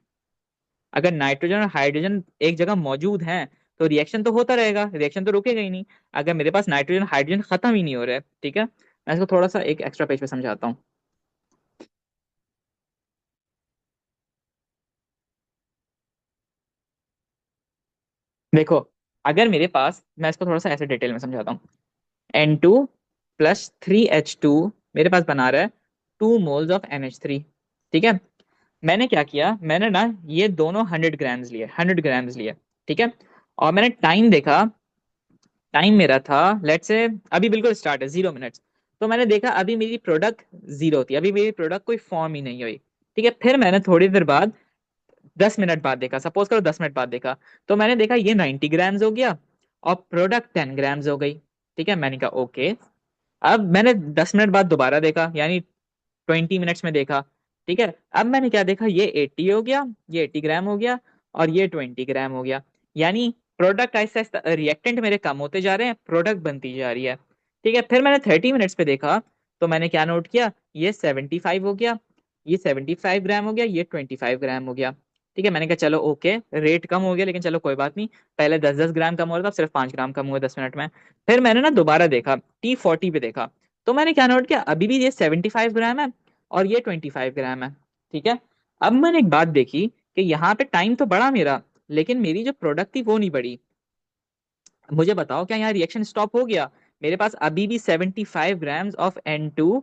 अगर नाइट्रोजन और हाइड्रोजन एक जगह मौजूद हैं तो रिएक्शन तो होता रहेगा, रिएक्शन तो रुकेगा ही नहीं। अगर मेरे पास नाइट्रोजन हाइड्रोजन खत्म ही नहीं हो रहा है, ठीक है, मैं इसको थोड़ा सा एक एक्स्ट्रा पेज पे समझाता हूँ। देखो, अगर मेरे पास, मैं इसको थोड़ा सा ऐसे डिटेल में समझाता हूँ। N2 + 3H2 मेरे पास बना रहा है 2 मोल्स ऑफ NH3, ठीक है। मैंने क्या किया, मैंने ना ये दोनों 100 ग्राम्स लिए, ठीक है। और मैंने टाइम देखा, टाइम मेरा था, लेट से अभी बिल्कुल स्टार्ट है 0 मिनट्स। तो मैंने देखा अभी मेरी प्रोडक्ट जीरो थी, अभी मेरी प्रोडक्ट कोई फॉर्म ही नहीं हुई, ठीक है। फिर मैंने थोड़ी देर बाद, 10 मिनट बाद देखा, सपोज करो 10 मिनट बाद देखा, तो मैंने देखा ये 90 ग्राम्स हो गया और प्रोडक्ट 10 ग्राम्स हो गई, ठीक है। मैंने कहा ओके। अब मैंने 10 मिनट बाद दोबारा देखा, यानी 20 मिनट्स में देखा, ठीक है। अब मैंने क्या देखा, ये 80 हो गया, ये 80 ग्राम हो गया और ये 20 ग्राम हो गया। यानी प्रोडक्ट आहिस्ता आहिस्ता, रिएक्टेंट मेरे कम होते जा रहे हैं, प्रोडक्ट बनती जा रही है, ठीक है। फिर मैंने 30 मिनट्स पे देखा, तो मैंने क्या नोट किया, ये 75 हो गया, ये 75 ग्राम हो गया, ये 25 ग्राम हो गया। ठीक है, मैंने कहा चलो ओके, रेट कम हो गया लेकिन चलो कोई बात नहीं। पहले 10-10 ग्राम कम हो रहा था, अब सिर्फ 5 ग्राम कम हुआ 10 मिनट में। फिर मैंने ना दोबारा देखा, T40 पे देखा, तो मैंने क्या नोट किया, अभी भी ये 75 ग्राम है और ये 25 ग्राम है। ठीक है। अब मैंने एक बात देखी कि यहाँ पे टाइम तो बढ़ा मेरा, लेकिन मेरी जो प्रोडक्ट थी वो नहीं बढ़ी। मुझे बताओ क्या यहाँ रिएक्शन स्टॉप हो गया? मेरे पास अभी भी 75 ग्राम्स ऑफ N2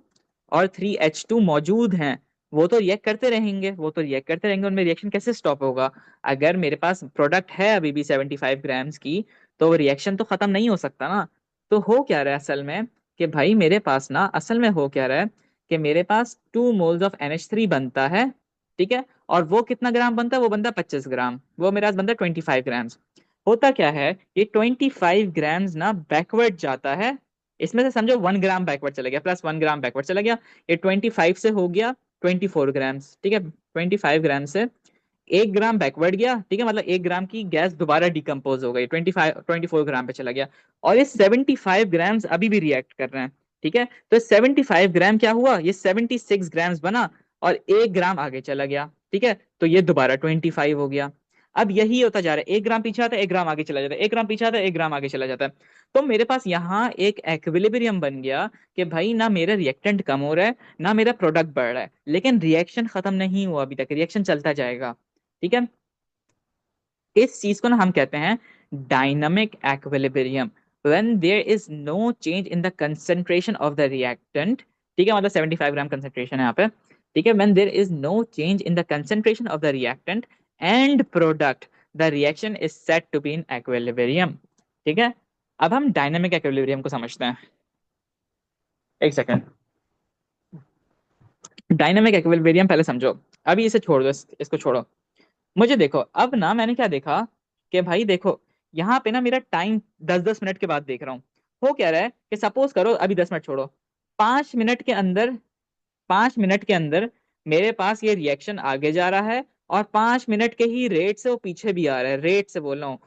और 3H2 मौजूद हैं। वो तो रिएक्ट करते रहेंगे, वो तो रिएक्ट करते रहेंगे, उनमें रिएक्शन कैसे स्टॉप होगा? अगर मेरे पास प्रोडक्ट है अभी भी 75 ग्राम्स की, तो रिएक्शन तो खत्म नहीं हो सकता ना। तो हो क्या रहा है असल में, कि भाई मेरे पास ना असल में हो क्या रहा है, कि मेरे पास 2 मोल्स ऑफ NH3 बनता है। ठीक है। और वो कितना ग्राम बनता है? वो बनता है 25 ग्राम, वो मेरे पास बनता है 25 ग्राम्स। होता क्या है, ये 25 ग्राम्स ना बैकवर्ड जाता है। इसमें से समझो 1 ग्राम बैकवर्ड चला गया, प्लस 1 ग्राम बैकवर्ड चला गया। ये 25 से हो गया 24 ग्राम्स। ठीक है, 25 ग्राम से 1 ग्राम बैकवर्ड गया। ठीक है, मतलब 1 ग्राम की गैस दोबारा डिकम्पोज हो गई, 24 ग्राम पे चला गया। और ये 75 ग्राम्स अभी भी रिएक्ट कर रहे हैं। ठीक है, तो 75 ग्राम क्या हुआ, ये 76 ग्राम्स बना और 1 ग्राम आगे चला गया। ठीक है, तो ये दोबारा 25 हो गया। अब यही होता जा रहा है, 1 ग्राम पीछे आता है 1 ग्राम आगे चला जाता है, 1 ग्राम पीछे आता है 1 ग्राम आगे चला जाता है। तो मेरे पास यहाँ एक एक्विलिब्रियम बन गया कि भाई ना मेरा रिएक्टेंट कम हो रहा है, ना मेरा प्रोडक्ट बढ़ रहा है, लेकिन रिएक्शन खत्म नहीं हुआ अभी तक, रिएक्शन चलता जाएगा। ठीक है। इस चीज को ना हम कहते हैं dynamic equilibrium, when there is no change in the concentration of the reactant. ठीक है, मतलब 75 ग्राम कंसंट्रेशन है यहाँ पे। ठीक है, when there is no change in the concentration of the reactant and product, the reaction is said to be in equilibrium. ठीक है। अब हम डायनामिक एक्विलिब्रियम को समझते हैं। एक सेकंड। डायनामिक एक्विलिब्रियम पहले समझो, अभी इसे छोड़ दो, इसको छोड़ो। मुझे देखो, अब ना मैंने क्या देखा, कि भाई देखो, यहाँ पे ना मेरा टाइम 10-10 मिनट के बाद देख रहा हूँ। हो क्या रहा है कि सपोज करो, अभी 10 मिनट छोड़ो, 5 मिनट के अंदर, 5 मिनट के अंदर मेरे पास ये रिएक्शन आगे जा रहा है, और 5 मिनट के ही रेट से वो पीछे भी आ रहा है, रेट से बोल रहा हूँ।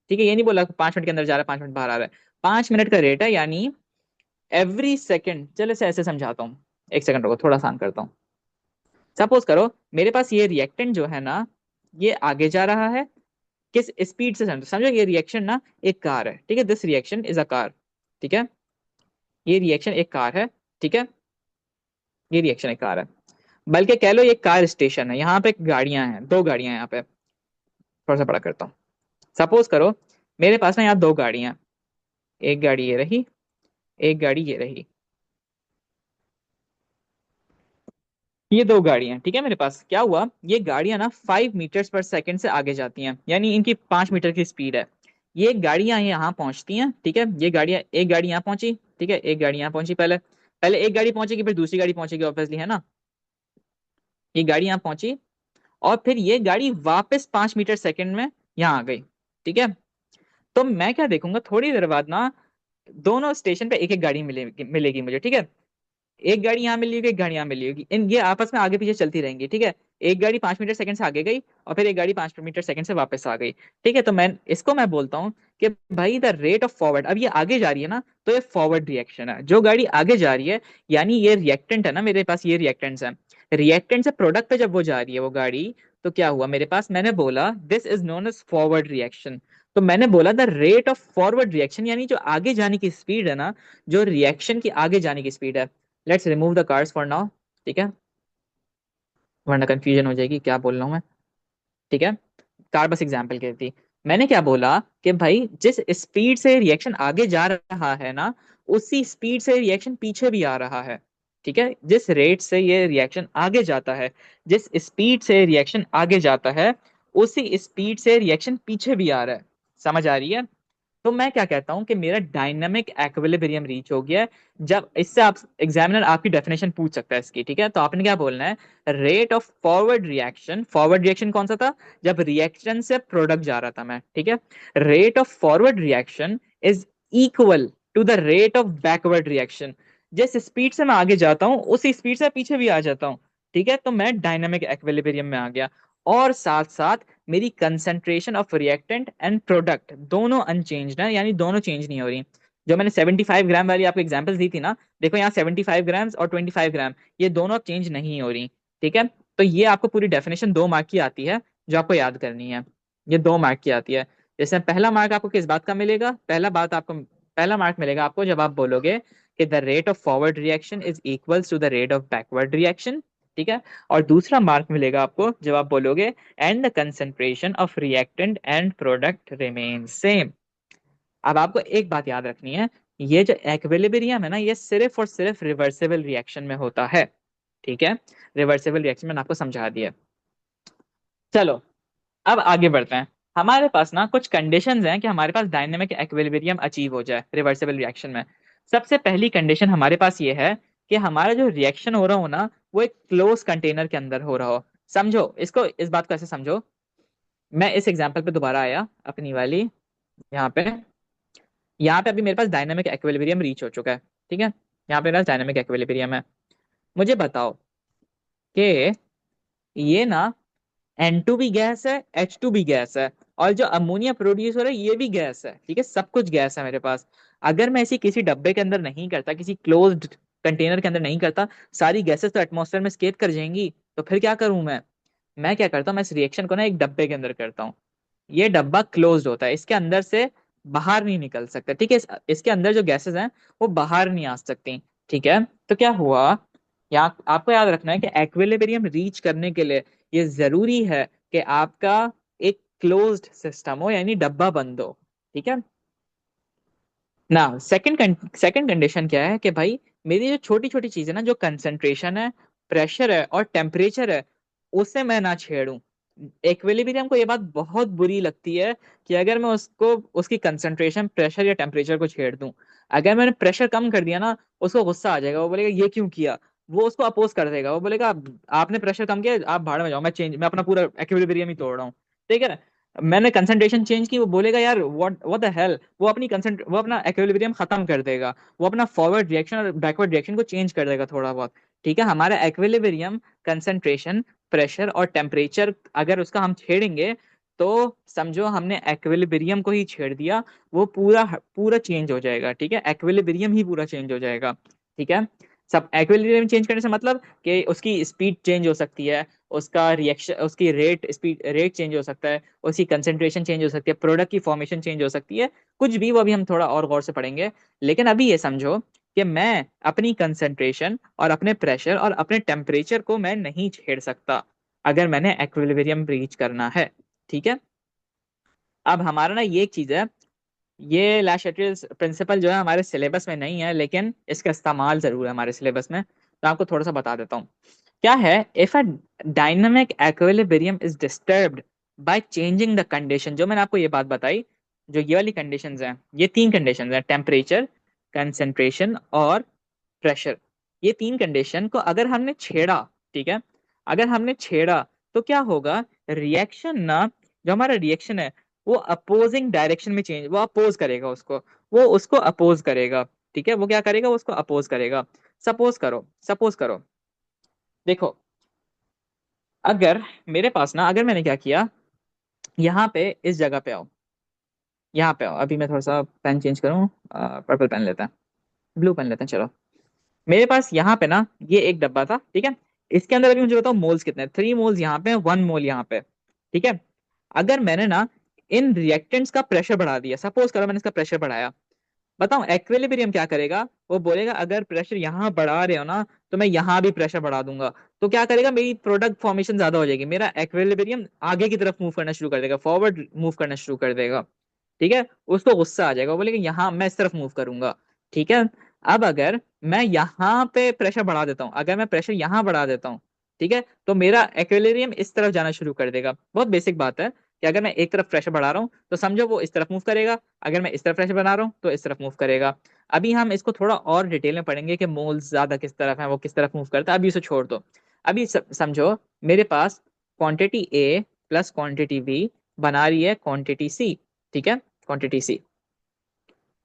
ठीक है, ये नहीं बोला 5 मिनट के अंदर जा रहा है 5 मिनट बाहर आ रहा है। 5 मिनट का रेट है, यानी एवरी सेकेंड, चलो इसे ऐसे समझाता हूँ। एक सेकंड रुको, थोड़ा आसान करता हूँ। सपोज करो मेरे पास ये रिएक्टेंट जो है ना, ये आगे जा रहा है। किस स्पीड से? समझो समझो, ये रिएक्शन ना एक कार है। ठीक है, this reaction is a car. ठीक है, ये रिएक्शन एक कार है। ठीक है, ये रिएक्शन एक कार है, बल्कि कह लो ये कार स्टेशन है। यहाँ पे गाड़ियां हैं, 2 गाड़ियां हैं यहाँ पे। थोड़ा सा बड़ा करता हूँ। सपोज करो मेरे पास ना यहाँ 2 गाड़ियां, एक गाड़ी ये रही, एक गाड़ी ये रही। ये 2 गाड़ियां, ठीक है, मेरे पास क्या हुआ, ये गाड़ियां ना 5 मीटर्स पर सेकंड से आगे जाती हैं, यानी इनकी 5 मीटर की स्पीड है। ये गाड़ियां यहाँ पहुंचती हैं। ठीक है, ये गाड़ियां, एक गाड़ी यहाँ पहुंची। ठीक है, एक गाड़ी यहाँ पहुंची, पहले पहले एक गाड़ी पहुंचेगी फिर दूसरी गाड़ी पहुंचेगी, ऑब्वियसली, है ना। ये गाड़ी यहाँ पहुंची, और फिर ये गाड़ी वापस 5 मीटर सेकंड में यहाँ आ गई। ठीक है, तो मैं क्या देखूंगा, थोड़ी देर बाद ना दोनों स्टेशन पे एक एक गाड़ी मिलेगी मिलेगी मुझे। ठीक है, एक गाड़ी यहाँ मिली होगी, एक गाड़ी यहाँ मिली होगी, इन ये आपस में आगे पीछे चलती रहेंगी। ठीक है, एक गाड़ी 5 मीटर सेकंड से आगे गई, और फिर एक गाड़ी 5 मीटर सेकंड से वापस आ गई। ठीक है, तो मैं बोलता हूँ कि भाई द रेट ऑफ फॉरवर्ड, अब ये आगे जा रही है ना, तो ये फॉरवर्ड रिएक्शन है। जो गाड़ी आगे जा रही है, यानी ये रिएक्टेंट है ना, मेरे पास ये रिएक्टेंट्स है। रिएक्टेंट से प्रोडक्ट पे जब वो जा रही है वो गाड़ी, तो क्या हुआ मेरे पास, मैंने बोला this is known as forward reaction. तो मैंने बोला the rate of forward reaction, यानी जो आगे जाने की स्पीड है ना, जो रिएक्शन की आगे जाने की स्पीड है। Let's remove the cards for now. ठीक है, वरना कंफ्यूजन हो जाएगी क्या बोल रहा हूँ मैं। ठीक है, कार बस एग्जाम्पल के थी। मैंने क्या बोला कि भाई जिस स्पीड से रिएक्शन आगे जा रहा है ना, उसी स्पीड से रिएक्शन पीछे भी आ रहा है। ठीक है, जिस रेट से ये रिएक्शन आगे जाता है, जिस स्पीड से रिएक्शन आगे जाता है, उसी स्पीड से रिएक्शन पीछे भी आ रहा है। समझ आ रही है? तो मैं क्या कहता हूं कि मेरा डायनामिक एक्विलिब्रियम रीच हो गया है। जब इससे आप एग्जामिनर आपकी डेफिनेशन पूछ सकता है इसकी। ठीक है, तो आपने क्या बोलना है, rate of forward reaction. Forward reaction कौन सा था? जब रिएक्शन से प्रोडक्ट जा रहा था मैं। ठीक है, rate of forward reaction is equal to the rate of backward reaction. जिस स्पीड से मैं आगे जाता हूँ उसी स्पीड से पीछे भी आ जाता हूँ। ठीक है, तो मैं डायनामिक एक्विलिब्रियम में आ गया। और साथ साथ मेरी concentration of reactant and product दोनों अनचेंज्ड है, यानी दोनों चेंज नहीं हो रही। जो मैंने 75 ग्राम वाली आपको एग्जांपल्स दी थी ना, देखो यहाँ 75 ग्राम्स और 25 ग्राम, ये दोनों चेंज नहीं हो रही। ठीक है, तो ये आपको पूरी डेफिनेशन 2 मार्क की आती है जो आपको याद करनी है। ये 2 मार्क की आती है। जैसे पहला मार्क आपको किस बात का मिलेगा, पहला मार्क मिलेगा आपको जब आप बोलोगे कि the rate of forward reaction is equals to the rate of backward reaction. ठीक है, और दूसरा मार्क मिलेगा आपको जब आप बोलोगे and the concentration of reactant and product remain same. अब आपको एक बात याद रखनी है, ये जो एक्विलिब्रियम है ना, ये सिर्फ और सिर्फ रिवर्सिबल रिएक्शन में होता है। ठीक है, रिवर्सिबल रिएक्शन मैंने आपको समझा दिया। चलो अब आगे बढ़ते हैं। हमारे पास ना कुछ कंडीशंस हैं कि हमारे पास डायनेमिक एक्विलिब्रियम अचीव हो जाए रिवर्सिबल रिएक्शन में। सबसे पहली कंडीशन हमारे पास ये है कि हमारा जो रिएक्शन हो रहा हो ना, वो एक क्लोज कंटेनर के अंदर हो रहा हो। समझो इसको, इस बात को ऐसे समझो। मैं इस एग्जांपल पे दोबारा आया अपनी वाली, यहाँ पे यहाँ पे अभी मेरे पास डायनामिक एक्विलिब्रियम रीच हो चुका है। ठीक है, यहाँ पे मेरे पास डायनामिक एक्विलिब्रियम है। मुझे बताओ कि ये ना N2 भी गैस है, H2 भी गैस है, और जो अमोनिया प्रोड्यूस हो रहा है ये भी गैस है। ठीक है, सब कुछ गैस है मेरे पास। अगर मैं इसी किसी डब्बे के अंदर नहीं करता, किसी क्लोज्ड कंटेनर के अंदर नहीं करता, सारी गैसेस तो एटमॉस्फेयर में स्केप कर जाएंगी। तो फिर क्या करूं मैं क्या करता हूँ, मैं इस रिएक्शन को ना एक डब्बे के अंदर करता हूँ। ये डब्बा क्लोज्ड होता है, इसके अंदर से बाहर नहीं निकल सकता। ठीक है, इसके अंदर जो गैसेस हैं वो बाहर नहीं आ सकती। ठीक है, तो क्या हुआ, यहाँ आपको याद रखना है कि एक्विलिब्रियम रीच करने के लिए ये जरूरी है कि आपका एक क्लोज्ड सिस्टम हो, यानी डब्बा बंद हो। ठीक है ना। सेकंड कंडीशन क्या है कि भाई मेरी जो छोटी छोटी चीज है ना, जो कंसंट्रेशन है, प्रेशर है और टेम्परेचर है, उसे मैं ना छेड़ूं। एक्विलिब्रियम को ये बात बहुत बुरी लगती है कि अगर मैं उसको, उसकी कंसंट्रेशन, प्रेशर या टेम्परेचर को छेड़ दूं। अगर मैंने प्रेशर कम कर दिया ना, उसको गुस्सा आ जाएगा, वो बोलेगा ये क्यों किया। वो उसको अपोज कर देगा, वो बोलेगा आपने प्रेशर कम किया, आप भाड़ में जाओ, मैं अपना पूरा एक्विलिब्रियम ही तोड़ रहा हूँ। ठीक है, मैंने कंसंट्रेशन चेंज की, वो बोलेगा यार व्हाट द हेल, वो अपना एक्विलिब्रियम खत्म कर देगा, वो अपना फॉरवर्ड रिएक्शन और बैकवर्ड रिएक्शन को चेंज कर देगा थोड़ा बहुत। ठीक है, हमारा एक्विलिब्रियम, कंसंट्रेशन, प्रेशर और टेम्परेचर अगर उसका हम छेड़ेंगे, तो समझो हमने एक्विलिब्रियम को ही छेड़ दिया। वो पूरा पूरा चेंज हो जाएगा। ठीक है, एक्विलिब्रियम ही पूरा चेंज हो जाएगा। ठीक है, सब एक्विलिब्रियम चेंज करने से मतलब कि उसकी स्पीड चेंज हो सकती है, उसका रिएक्शन, उसकी रेट चेंज हो सकता है, उसकी कंसेंट्रेशन चेंज हो सकती है, प्रोडक्ट की फॉर्मेशन चेंज हो सकती है, कुछ भी। वो अभी हम थोड़ा और गौर से पढ़ेंगे। लेकिन अभी ये समझो कि मैं अपनी कंसेंट्रेशन और अपने प्रेशर और अपने टेम्परेचर को मैं नहीं छेड़ सकता अगर मैंने एक्विलिब्रियम रीच करना है। ठीक है, अब हमारा ना ये एक चीज है, ये ला शट्रियर्स प्रिंसिपल जो है हमारे सिलेबस में नहीं है, लेकिन इसका इस्तेमाल जरूर है हमारे सिलेबस में, तो आपको थोड़ा सा बता देता हूँ। क्या है, if a dynamic equilibrium is disturbed by changing the condition, जो मैंने आपको ये बात बताई, जो ये वाली कंडीशंस हैं, ये 3 कंडीशंस हैं, टेम्परेचर, कंसंट्रेशन और प्रेशर। ये 3 कंडीशन को अगर हमने छेड़ा, ठीक है, अगर हमने छेड़ा, तो क्या होगा, रिएक्शन ना, जो हमारा रिएक्शन है, वो अपोजिंग डायरेक्शन में चेंज, वो अपोज करेगा उसको, वो उसको अपोज करेगा। ठीक है, वो क्या करेगा, वो उसको अपोज करेगा। सपोज करो देखो, अगर मेरे पास ना, अगर मैंने क्या किया, यहाँ पे इस जगह पे आओ, यहाँ पे आओ, अभी मैं थोड़ा सा पेन चेंज करूँ, पर्पल पेन लेते हैं, ब्लू पेन लेते हैं, चलो। मेरे पास यहाँ पे ना ये एक डब्बा था, ठीक है, इसके अंदर अभी मुझे बताओ मोल्स कितने हैं, 3 मोल्स यहाँ पे, 1 मोल यहाँ पे। ठीक है, अगर मैंने ना इन रिएक्टेंट्स का प्रेशर बढ़ा दिया, सपोज करो मैंने इसका प्रेशर बढ़ाया, बताओ एक्विलिब्रियम क्या करेगा, वो बोलेगा अगर प्रेशर यहाँ बढ़ा रहे हो ना, तो मैं यहाँ भी प्रेशर बढ़ा दूंगा। तो क्या करेगा, मेरी प्रोडक्ट फॉर्मेशन ज्यादा हो जाएगी, मेरा एक्विलिब्रियम आगे की तरफ मूव करना शुरू कर देगा, फॉरवर्ड मूव करना शुरू कर देगा। ठीक है, उसको गुस्सा आ जाएगा, वो बोलेगा यहाँ मैं इस तरफ मूव करूंगा। ठीक है, अब अगर मैं यहाँ पे प्रेशर बढ़ा देता हूँ, अगर मैं प्रेशर यहाँ बढ़ा देता हूँ, ठीक है, तो मेरा एक्वेलिरियम इस तरफ जाना शुरू कर देगा। बहुत बेसिक बात है कि अगर मैं एक तरफ प्रेशर बढ़ा रहा हूँ तो समझो वो इस तरफ मूव करेगा, अगर मैं इस तरफ प्रेशर बना रहा हूँ तो इस तरफ मूव करेगा। अभी हम इसको थोड़ा और डिटेल में पढ़ेंगे कि मोल्स ज्यादा किस तरफ है, वो किस तरफ मूव करता है, अभी उसे छोड़ दो। अभी समझो मेरे पास क्वांटिटी ए प्लस क्वांटिटी बी बना रही है क्वांटिटी सी। ठीक है, क्वांटिटी सी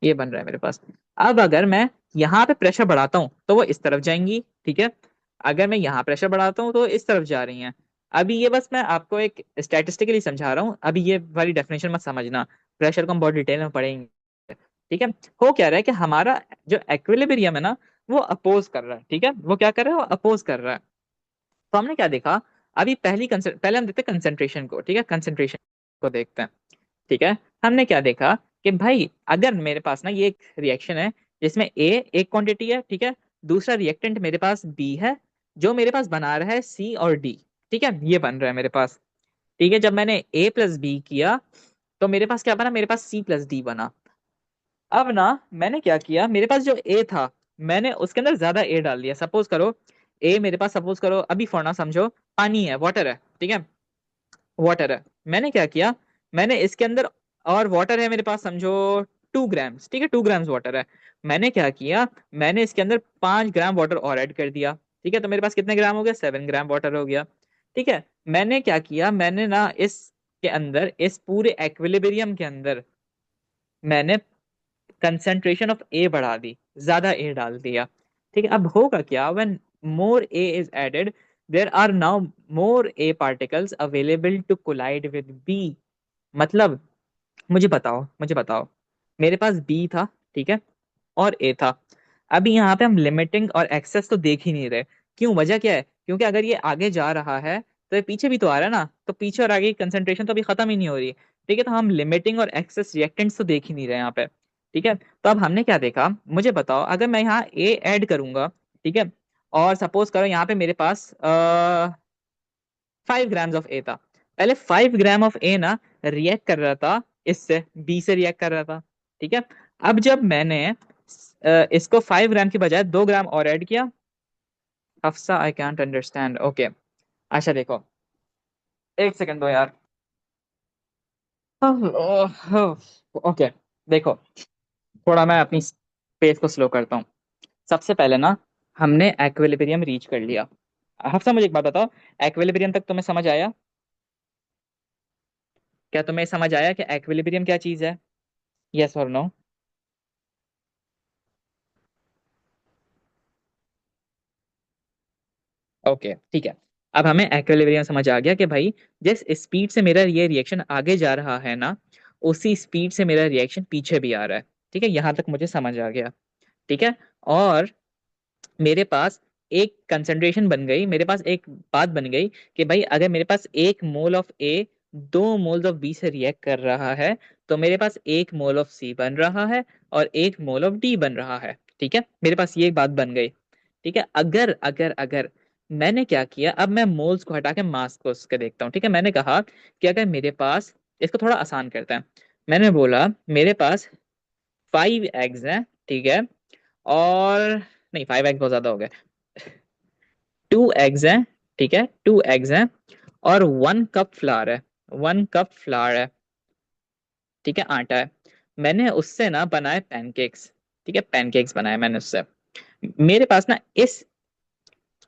ये बन रहा है मेरे पास। अब अगर मैं यहाँ पे प्रेशर बढ़ाता हूँ तो वो इस तरफ जाएंगी। ठीक है, अगर मैं यहाँ प्रेशर बढ़ाता हूँ तो इस तरफ जा रही हैं। अभी ये बस मैं आपको एक स्टैटिस्टिकली समझा रहा हूँ, अभी ये वाली डेफिनेशन मत समझना, प्रेशर को हम बहुत डिटेल में पढ़ेंगे। ठीक है, हो क्या रहा है कि हमारा जो एक्विलिब्रियम है ना, वो अपोज कर रहा है। ठीक है, वो क्या कर रहा है, वो अपोज कर रहा है। तो हमने क्या देखा, अभी पहले हम देखते हैं कंसेंट्रेशन को, ठीक है, कंसेंट्रेशन को देखते हैं। ठीक है, हमने क्या देखा कि भाई अगर मेरे पास ना ये एक रिएक्शन है जिसमें ए एक क्वांटिटी है, ठीक है, दूसरा रिएक्टेंट मेरे पास बी है, जो मेरे पास बना रहा है सी और डी। ठीक है, ये बन रहा है मेरे पास। ठीक है, जब मैंने ए प्लस बी किया तो मेरे पास क्या बना, मेरे पास सी प्लस डी बना। अब ना मैंने क्या किया, मेरे पास जो ए था मैंने उसके अंदर ज्यादा ए डाल दिया। सपोज करो ए मेरे पास, सपोज करो अभी फॉर ना समझो, पानी है, वाटर है, ठीक है, वाटर है। मैंने क्या किया, मैंने इसके अंदर, और वाटर है मेरे पास समझो 2 ग्राम्स, ठीक है, 2 ग्राम्स वाटर है। मैंने क्या किया, मैंने इसके अंदर 5 ग्राम वाटर और ऐड कर दिया। ठीक है, तो मेरे पास कितने ग्राम हो गया, 7 ग्राम वाटर हो गया। ठीक है, मैंने क्या किया, मैंने ना इसके अंदर, इस पूरे एक्विलिब्रियम के अंदर मैंने कंसेंट्रेशन ऑफ ए बढ़ा दी, ज्यादा ए डाल दिया। ठीक है, अब होगा क्या, when more A is added there are now more A particles available to collide with B. मतलब मुझे बताओ मेरे पास बी था, ठीक है, और ए था। अभी यहाँ पे हम लिमिटिंग और एक्सेस तो देख ही नहीं रहे। क्यों, वजह क्या है, क्योंकि अगर ये आगे जा रहा है तो ये पीछे भी तो आ रहा है ना, तो पीछे और आगे की कंसेंट्रेशन तो अभी खत्म ही नहीं हो रही। ठीक है, तो हम लिमिटिंग और एक्सेस रिएक्टेंट्स तो देख ही नहीं रहे यहाँ पे। ठीक है, तो अब हमने क्या देखा, मुझे बताओ अगर मैं यहाँ ए ऐड करूंगा, ठीक है, और सपोज करो यहाँ पे मेरे पास 5 ग्राम्स ऑफ ए था। पहले 5 ग्राम ऑफ ए ना रिएक्ट कर रहा था, इससे बी से रिएक्ट कर रहा था। ठीक है, अब जब मैंने इसको 5 ग्राम की बजाय 2 ग्राम और ऐड किया, Hafsa I can't understand, okay. अच्छा देखो, एक सेकंड दो यार। ओके, देखो, थोड़ा मैं अपनी पेस को स्लो करता हूँ। सबसे पहले ना हमने एक्विलिब्रियम रीच कर लिया। हफ्सा मुझे एक बात बताओ, एक्विलिब्रियम तक तुम्हें समझ आया? क्या तुम्हें समझ आया कि एक्विलिब्रियम क्या चीज है? यस और नो? ओके, ठीक है। अब हमें एक्विलिब्रियम समझ आ गया कि भाई जिस स्पीड से मेरा ये रिएक्शन आगे जा रहा है ना, उसी स्पीड से मेरा रिएक्शन पीछे भी आ रहा है। ठीक है, यहां तक मुझे समझ आ गया। ठीक है, और मेरे पास एक कंसंट्रेशन बन गई, मेरे पास एक बात बन गई कि भाई अगर मेरे पास 1 mole of A 2 moles of B से रिएक्ट कर रहा है, तो मेरे पास 1 मोल ऑफ सी बन रहा है और 1 मोल ऑफ डी बन रहा है। ठीक है, मेरे पास ये बात बन गई। ठीक है, अगर अगर अगर मैंने क्या किया, अब मैं मोल्स को हटा के मास को उसके देखता हूँ। ठीक है, मैंने कहा कि अगर मेरे पास, इसको थोड़ा आसान करते हैं, मैंने बोला मेरे पास 5 एग्स हैं, ठीक है, और नहीं, 5 एग्स बहुत ज्यादा हो गए, 2 एग्स हैं, ठीक है, 2 एग्स हैं, और 1 कप फ्लावर है, 1 कप फ्लावर है, ठीक है, आटा है। मैंने उससे ना बनाए पैनकेक्स, ठीक है, पैनकेक्स बनाए मैंने उससे। मेरे पास ना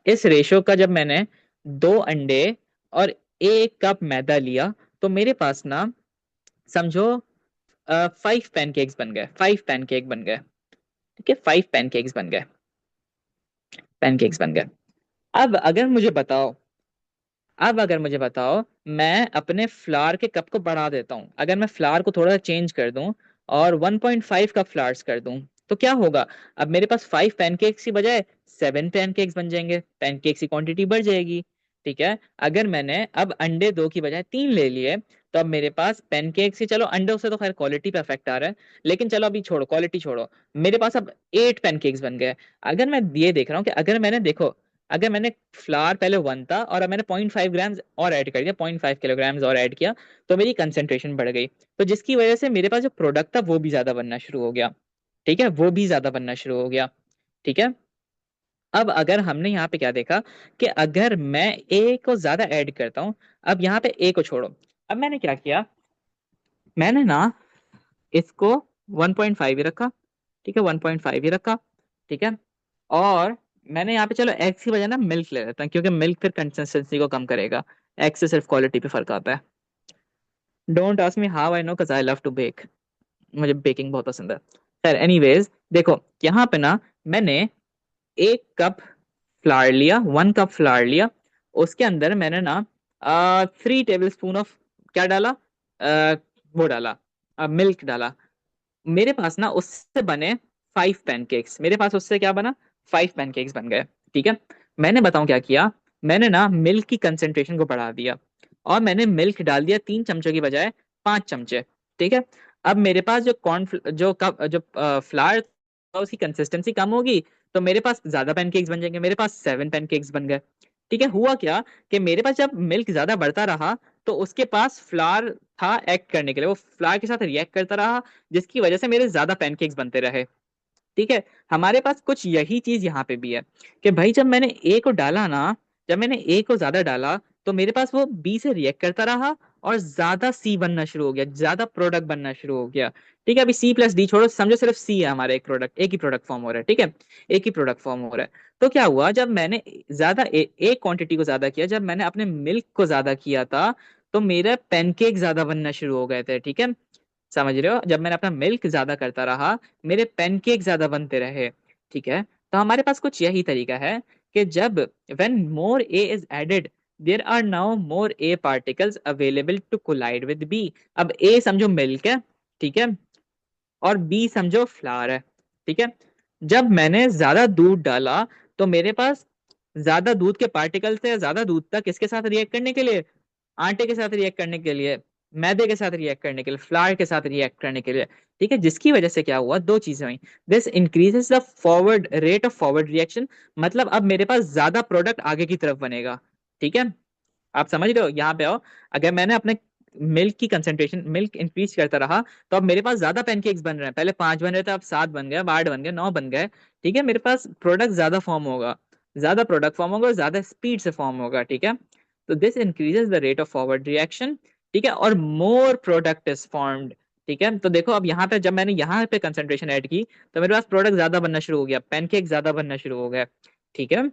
इस रेशो का, जब मैंने 2 अंडे और 1 कप मैदा लिया, तो मेरे पास ना समझो 5 पैनकेक्स बन गए, 5 पैनकेक बन गए। ठीक है, 5 पैनकेक्स बन गए, पैनकेक्स बन गए। अब अगर मुझे बताओ, अब अगर मुझे बताओ, मैं अपने फ्लावर के कप को बढ़ा देता हूँ, अगर मैं फ्लावर को थोड़ा चेंज कर दूं और 1.5 कप फ्लावर्स कर दूं, तो क्या होगा, अब मेरे पास 5 पैनकेक्स की बजाय 7 पैनकेक्स बन जाएंगे, पैनकेक्स की क्वांटिटी बढ़ जाएगी। ठीक है, अगर मैंने अब अंडे 2 की बजाय 3 ले लिए, तो अब मेरे पास पैनकेक्स ही, चलो अंडों से तो खैर क्वालिटी पे इफेक्ट आ रहा है, लेकिन चलो अभी छोड़ो, क्वालिटी छोड़ो, मेरे पास अब 8 पैनकेक्स बन गए। अगर मैं ये देख रहा हूँ कि अगर मैंने, देखो, अगर मैंने फ्लावर पहले 1 था और अब मैंने 0.5 ग्राम्स और ऐड कर दिया, 0.5 किलोग्राम्स और ऐड किया, तो मेरी कंसेंट्रेशन बढ़ गई, तो जिसकी वजह से मेरे पास जो प्रोडक्ट था वो भी ज्यादा बनना शुरू हो गया। ठीक है, वो भी ज्यादा बनना शुरू हो गया। ठीक है, अब अगर हमने यहाँ पे क्या देखा कि अगर मैं ए को ज्यादा ऐड करता हूँ, अब यहाँ पे ए को छोड़ो, अब मैंने क्या किया, मैंने ना इसको 1.5 ही रखा, ठीक है, 1.5 ही रखा। ठीक है, और मैंने यहाँ पे, चलो एक्स की बजाय ना मिल्क ले लेता हूँ, क्योंकि मिल्क फिर कंसिस्टेंसी को कम करेगा, एक्स से सिर्फ क्वालिटी पे फर्क आता है। Don't ask me how I know, cuz I love to bake, मुझे बेकिंग बहुत पसंद है। खैर एनीवेज, देखो यहाँ पे ना मैंने 1 कप फ्लावर लिया, 1 कप फ्लावर लिया, उसके अंदर मैंने ना 3 टेबल स्पून ऑफ क्या डाला, वो डाला, मिल्क डाला। मेरे पास ना उससे बने 5 पैनकेक्स, मेरे पास उससे क्या बना, 5 पैनकेक्स बन गए। ठीक है, मैंने बताऊं क्या किया, मैंने ना मिल्क की कंसेंट्रेशन को बढ़ा दिया, और मैंने मिल्क डाल दिया 3 चमचों की बजाय 5 चमचे। ठीक है। अब मेरे पास जो कॉर्न जो कप जो फ्लावर था उसकी कंसिस्टेंसी कम होगी, तो मेरे पास ज्यादा पैनकेक्स बन जाएंगे, मेरे पास 7 पैनकेक्स बन गए। ठीक है। हुआ क्या कि मेरे पास जब मिल्क ज्यादा बढ़ता रहा, तो उसके पास फ्लावर था एक्ट करने के लिए, वो फ्लावर के साथ रिएक्ट करता रहा, जिसकी वजह से मेरे ज्यादा पैनकेक्स बनते रहे। ठीक है। हमारे पास कुछ यही चीज यहाँ पे भी है कि भाई जब मैंने ए को डाला ना, जब मैंने ए को ज्यादा डाला, तो मेरे पास वो बी से रिएक्ट करता रहा, और ज्यादा सी बनना शुरू हो गया, ज्यादा प्रोडक्ट बनना शुरू हो गया। ठीक है। अभी सी प्लस डी छोड़ो, समझो सिर्फ सी है हमारा एक प्रोडक्ट, एक ही प्रोडक्ट फॉर्म हो रहा है। ठीक है। एक ही प्रोडक्ट फॉर्म हो रहा है। तो क्या हुआ, जब मैंने ज्यादा एक क्वांटिटी को ज्यादा किया, जब मैंने अपने मिल्क को ज्यादा किया था, तो मेरे पैनकेक ज्यादा बनना शुरू हो गए थे। ठीक है। समझ रहे हो, जब मैंने अपना मिल्क ज्यादा करता रहा, मेरे पैनकेक ज्यादा बनते रहे। ठीक है। तो हमारे पास कुछ यही तरीका है कि जब when more A is added, there are now more A particles available to collide with B। अब A समझो मिल्क है, ठीक है, और B समझो फ्लावर है। ठीक है। जब मैंने ज्यादा दूध डाला, तो मेरे पास ज्यादा दूध के पार्टिकल थे, ज्यादा दूध था किसके साथ रिएक्ट करने के लिए, आटे के साथ रिएक्ट करने के लिए, मैदे के साथ रिएक्ट करने के लिए, फ्लावर के साथ रिएक्ट करने के लिए। ठीक है। जिसकी वजह से क्या हुआ, दो चीजें हुई। This increases the forward rate of forward reaction, मतलब अब मेरे पास ज्यादा प्रोडक्ट आगे की तरफ बनेगा। ठीक है। आप समझ रहे हो, यहाँ पे आओ। अगर मैंने अपने मिल्क की कंसेंट्रेशन, मिल्क इंक्रीज करता रहा, तो अब मेरे पास ज्यादा पैनकेक्स बन रहे हैं। पहले 5 बन रहे थे, अब 7 बन गए, अब 8 बन गए, 9 बन गए। ठीक है। मेरे पास प्रोडक्ट ज्यादा फॉर्म होगा, ज्यादा प्रोडक्ट फॉर्म होगा और ज्यादा स्पीड से फॉर्म होगा। ठीक है। तो this increases the rate of forward reaction. ठीक है। और मोर प्रोडक्ट इज फॉर्म्ड। ठीक है। तो देखो अब यहाँ पे जब मैंने यहाँ पे कंसेंट्रेशन ऐड की, तो मेरे पास प्रोडक्ट ज्यादा बनना शुरू हो गया, पैनकेक ज्यादा बनना शुरू हो गया। ठीक है।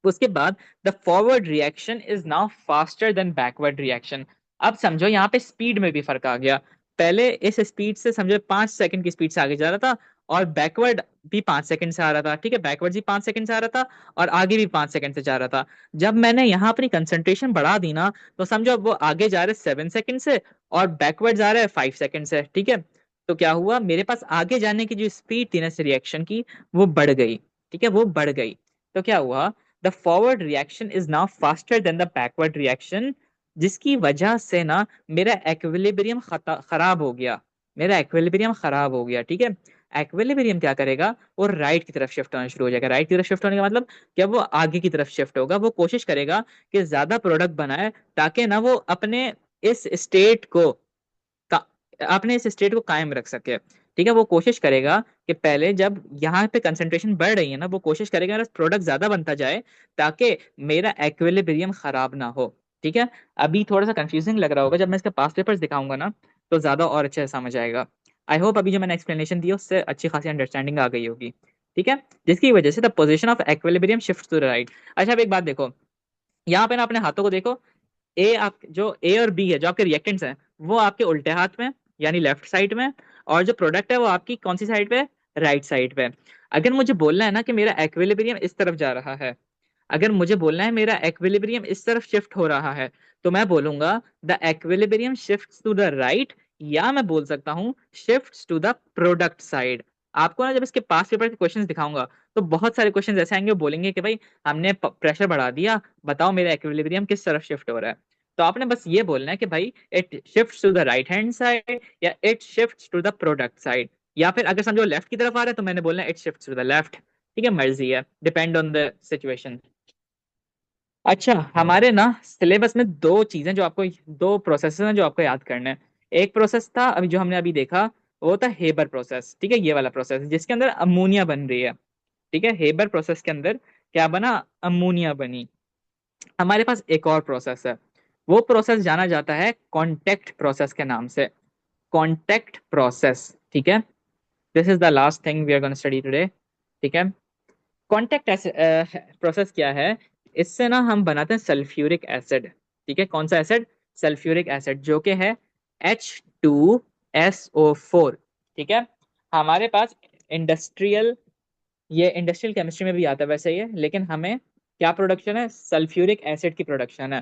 उसके बाद the forward reaction is now faster than backward reaction. अब समझो यहाँ पे स्पीड में भी फर्क आ गया। पहले इस स्पीड से समझो 5 सेकंड की स्पीड से आगे जा रहा था, और बैकवर्ड भी 5 सेकंड से आ रहा था। ठीक है। बैकवर्ड भी 5 सेकंड से आ रहा था, और आगे भी 5 सेकंड से जा रहा था। जब मैंने यहाँ अपनी कंसंट्रेशन बढ़ा दी ना, तो समझो अब वो आगे जा रहे 7 सेकंड से, और बैकवर्ड जा रहे हैं 5 सेकंड से। ठीक है। तो क्या हुआ, मेरे पास आगे जाने की जो स्पीड थी ना इस रिएक्शन की, वो बढ़ गई। ठीक है। वो बढ़ गई। तो क्या हुआ, the forward reaction is now faster than the backward reaction, जिसकी वजह से ना मेरा एक्विलिब्रियम खराब हो गया। मेरा एक्विलिब्रियम खराब हो गया। ठीक है। एक्विलिब्रियम क्या करेगा, वो राइट की तरफ शिफ्ट होना शुरू हो जाएगा। राइट की तरफ शिफ्ट होने का मतलब क्या, वो आगे की तरफ शिफ्ट होगा। वो कोशिश करेगा कि ज्यादा प्रोडक्ट बनाए, ताकि ना वो अपने इस स्टेट को का, अपने इस स्टेट को कायम रख सके। ठीक है। वो कोशिश करेगा कि पहले जब यहाँ पे कंसंट्रेशन बढ़ रही है ना, वो कोशिश करेगा मेरा प्रोडक्ट ज्यादा बनता जाए, ताकि मेरा एक्विलिब्रियम खराब ना हो। ठीक है। अभी थोड़ा सा कंफ्यूजिंग लग रहा होगा, जब मैं इसके पास पेपर्स दिखाऊंगा ना, तो ज्यादा और अच्छे से समझ आएगा। आई होप अभी जो मैंने एक्सप्लेनेशन दी उससे अच्छी खासी अंडरस्टैंडिंग आ गई होगी। ठीक है। जिसकी वजह से the position of equilibrium shift to the right. अच्छा अब एक बात देखो, यहाँ पे ना अपने हाथों को देखो। ए आप जो ए और बी है, जो आपके रिएक्टेंट्स हैं, वो आपके उल्टे हाथ में, यानी लेफ्ट साइड में, और जो प्रोडक्ट है वो आपकी कौन सी साइड पे, राइट साइड पे। अगर मुझे बोलना है ना कि मेरा एक्विलिब्रियम इस तरफ जा रहा है, अगर मुझे बोलना है मेरा एक्विलिब्रियम इस तरफ शिफ्ट हो रहा है, तो मैं बोलूंगा the equilibrium shifts to the right, या मैं बोल सकता हूँ shifts to the product side. आपको ना जब इसके पास पेपर के क्वेश्चंस दिखाऊंगा, तो बहुत सारे क्वेश्चंस ऐसे आएंगे, वो बोलेंगे कि भाई हमने प्रेशर बढ़ा दिया, बताओ मेरा एक्विलिब्रियम किस तरफ शिफ्ट हो रहा है। तो आपने बस ये बोलना है कि भाई it shifts to the right hand side, या it shifts to the product side, या फिर अगर समझो लेफ्ट की तरफ आ रहा है, तो मैंने बोलना है it shifts to the left. ठीक है। मर्जी है, डिपेंड ऑन द सिचुएशन। अच्छा, हमारे ना सिलेबस में दो चीजें जो आपको, दो प्रोसेस हैं जो आपको याद करने हैं। एक प्रोसेस था अभी जो हमने अभी देखा, वो था हेबर प्रोसेस। ठीक है। ये वाला प्रोसेस जिसके अंदर अमोनिया बन रही है। ठीक है। हेबर प्रोसेस के अंदर क्या बना, अमोनिया बनी। हमारे पास एक और प्रोसेस है, वो प्रोसेस जाना जाता है कॉन्टेक्ट प्रोसेस के नाम से। Contact process. ठीक है। This is the last thing we are gonna study today. ठीक है। कॉन्टेक्ट प्रोसेस क्या है, इससे ना हम बनाते हैं सल्फ्यूरिक एसिड। ठीक है। कौन सा एसिड, सल्फ्यूरिक एसिड, जो कि है H2SO4। ठीक है। हमारे पास इंडस्ट्रियल, ये इंडस्ट्रियल केमिस्ट्री में भी आता है वैसे ये, लेकिन हमें क्या प्रोडक्शन है, सल्फ्यूरिक एसिड की प्रोडक्शन है।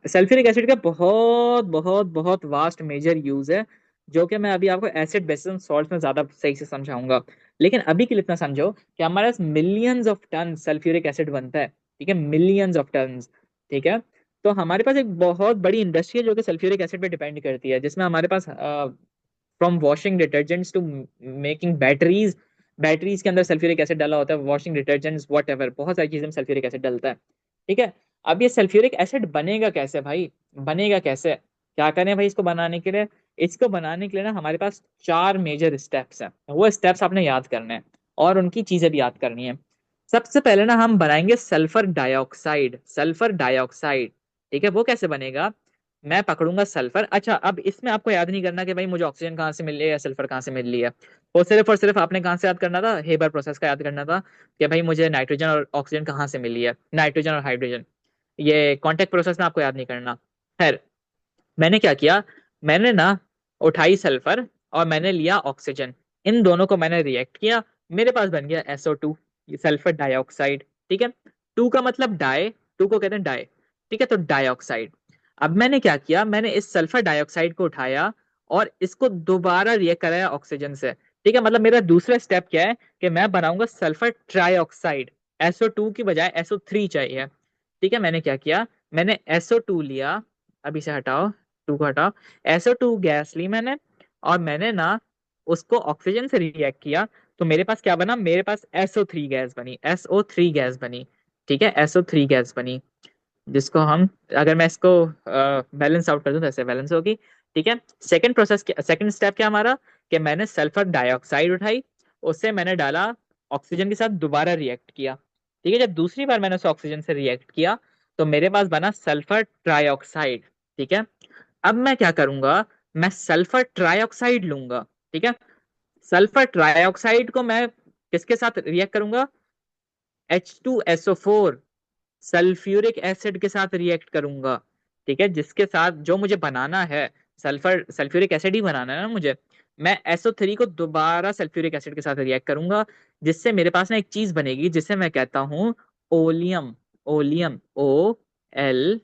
सल्फ्यूरिक एसिड का बहुत बहुत बहुत वास्ट मेजर यूज है, जो कि मैं अभी आपको एसिड बेसिस सॉल्ट में ज्यादा सही से समझाऊंगा। लेकिन अभी के लिए इतना समझो कि हमारे पास millions of ton sulphuric acid बनता है। ठीक है, मिलियंस ऑफ टन्स। ठीक है, तो हमारे पास एक बहुत बड़ी इंडस्ट्री है जो कि सल्फ्यूरिक एसिड पे डिपेंड करती है, जिसमें हमारे पास from washing detergents to making batteries, batteries के अंदर सल्फ्यूरिक एसिड डाला होता है, वॉशिंग डिटर्जेंट्स वॉट एवर, बहुत सारी चीजें में सल्फ्यूरिक एसिड डलता है। ठीक है, अब ये सल्फ्यूरिक एसिड बनेगा कैसे भाई, बनेगा कैसे, क्या करें भाई इसको बनाने के लिए? इसको बनाने के लिए ना हमारे पास चार मेजर स्टेप्स हैं, वो स्टेप्स आपने याद करने हैं और उनकी चीजें भी याद करनी है। सबसे पहले ना हम बनाएंगे सल्फर डाइऑक्साइड, सल्फर डाइऑक्साइड। ठीक है, वो कैसे बनेगा? मैं पकड़ूंगा सल्फर। अच्छा, अब इसमें आपको याद नहीं करना कि भाई मुझे ऑक्सीजन कहाँ से मिल रही है या सल्फर कहाँ से मिल रही है, और सिर्फ आपने कहाँ से याद करना था, हेबर प्रोसेस का याद करना था कि भाई मुझे नाइट्रोजन और ऑक्सीजन कहाँ से मिली है, नाइट्रोजन और हाइड्रोजन, ये कॉन्टेक्ट प्रोसेस में आपको याद नहीं करना। खैर, मैंने क्या किया, मैंने ना उठाई सल्फर और मैंने लिया ऑक्सीजन, इन दोनों को मैंने रिएक्ट किया, मेरे पास बन गया SO2, ये सल्फर डाइऑक्साइड। ठीक है, टू का मतलब डाई, टू को कहते हैं डाई। ठीक है, तो डाइऑक्साइड। अब मैंने क्या किया, मैंने इस सल्फर डाइऑक्साइड को उठाया और इसको दोबारा रिएक्ट कराया ऑक्सीजन से। ठीक है, मतलब मेरा दूसरा स्टेप क्या है कि मैं बनाऊंगा सल्फर ट्राइऑक्साइड, SO2 की बजाय SO3 चाहिए। ठीक है, मैंने क्या किया, मैंने SO2 लिया, अभी से हटाओ, टू को हटाओ, SO2 गैस ली मैंने, और मैंने ना उसको ऑक्सीजन से रिएक्ट किया, तो मेरे पास क्या बना, मेरे पास SO3 गैस बनी, SO3 गैस बनी। ठीक है, SO3 गैस बनी, जिसको हम, अगर मैं इसको बैलेंस आउट कर दूं तो ऐसे बैलेंस होगी। ठीक है, सेकंड प्रोसेस, सेकंड स्टेप क्या हमारा, कि मैंने सल्फर डाइऑक्साइड उठाई, उससे मैंने डाला ऑक्सीजन के साथ, दोबारा रिएक्ट किया। ठीक है, जब दूसरी बार मैंने उस ऑक्सीजन से रिएक्ट किया तो मेरे पास बना सल्फर ट्राइऑक्साइड। ठीक है, अब मैं क्या करूंगा, मैं सल्फर ट्राइऑक्साइड लूंगा। ठीक है, सल्फर ट्राइऑक्साइड को मैं किसके साथ रिएक्ट करूंगा, H2SO4, सल्फ्यूरिक एसिड के साथ रिएक्ट करूंगा। ठीक है, जिसके साथ जो मुझे बनाना है, सल्फर सल्फ्यूरिक एसिड ही बनाना है ना मुझे, मैं SO3 को दोबारा सल्फ्यूरिक एसिड के साथ रिएक्ट करूंगा, जिससे मेरे पास ना एक चीज बनेगी जिसे मैं कहता हूँ oleum. Oleum, L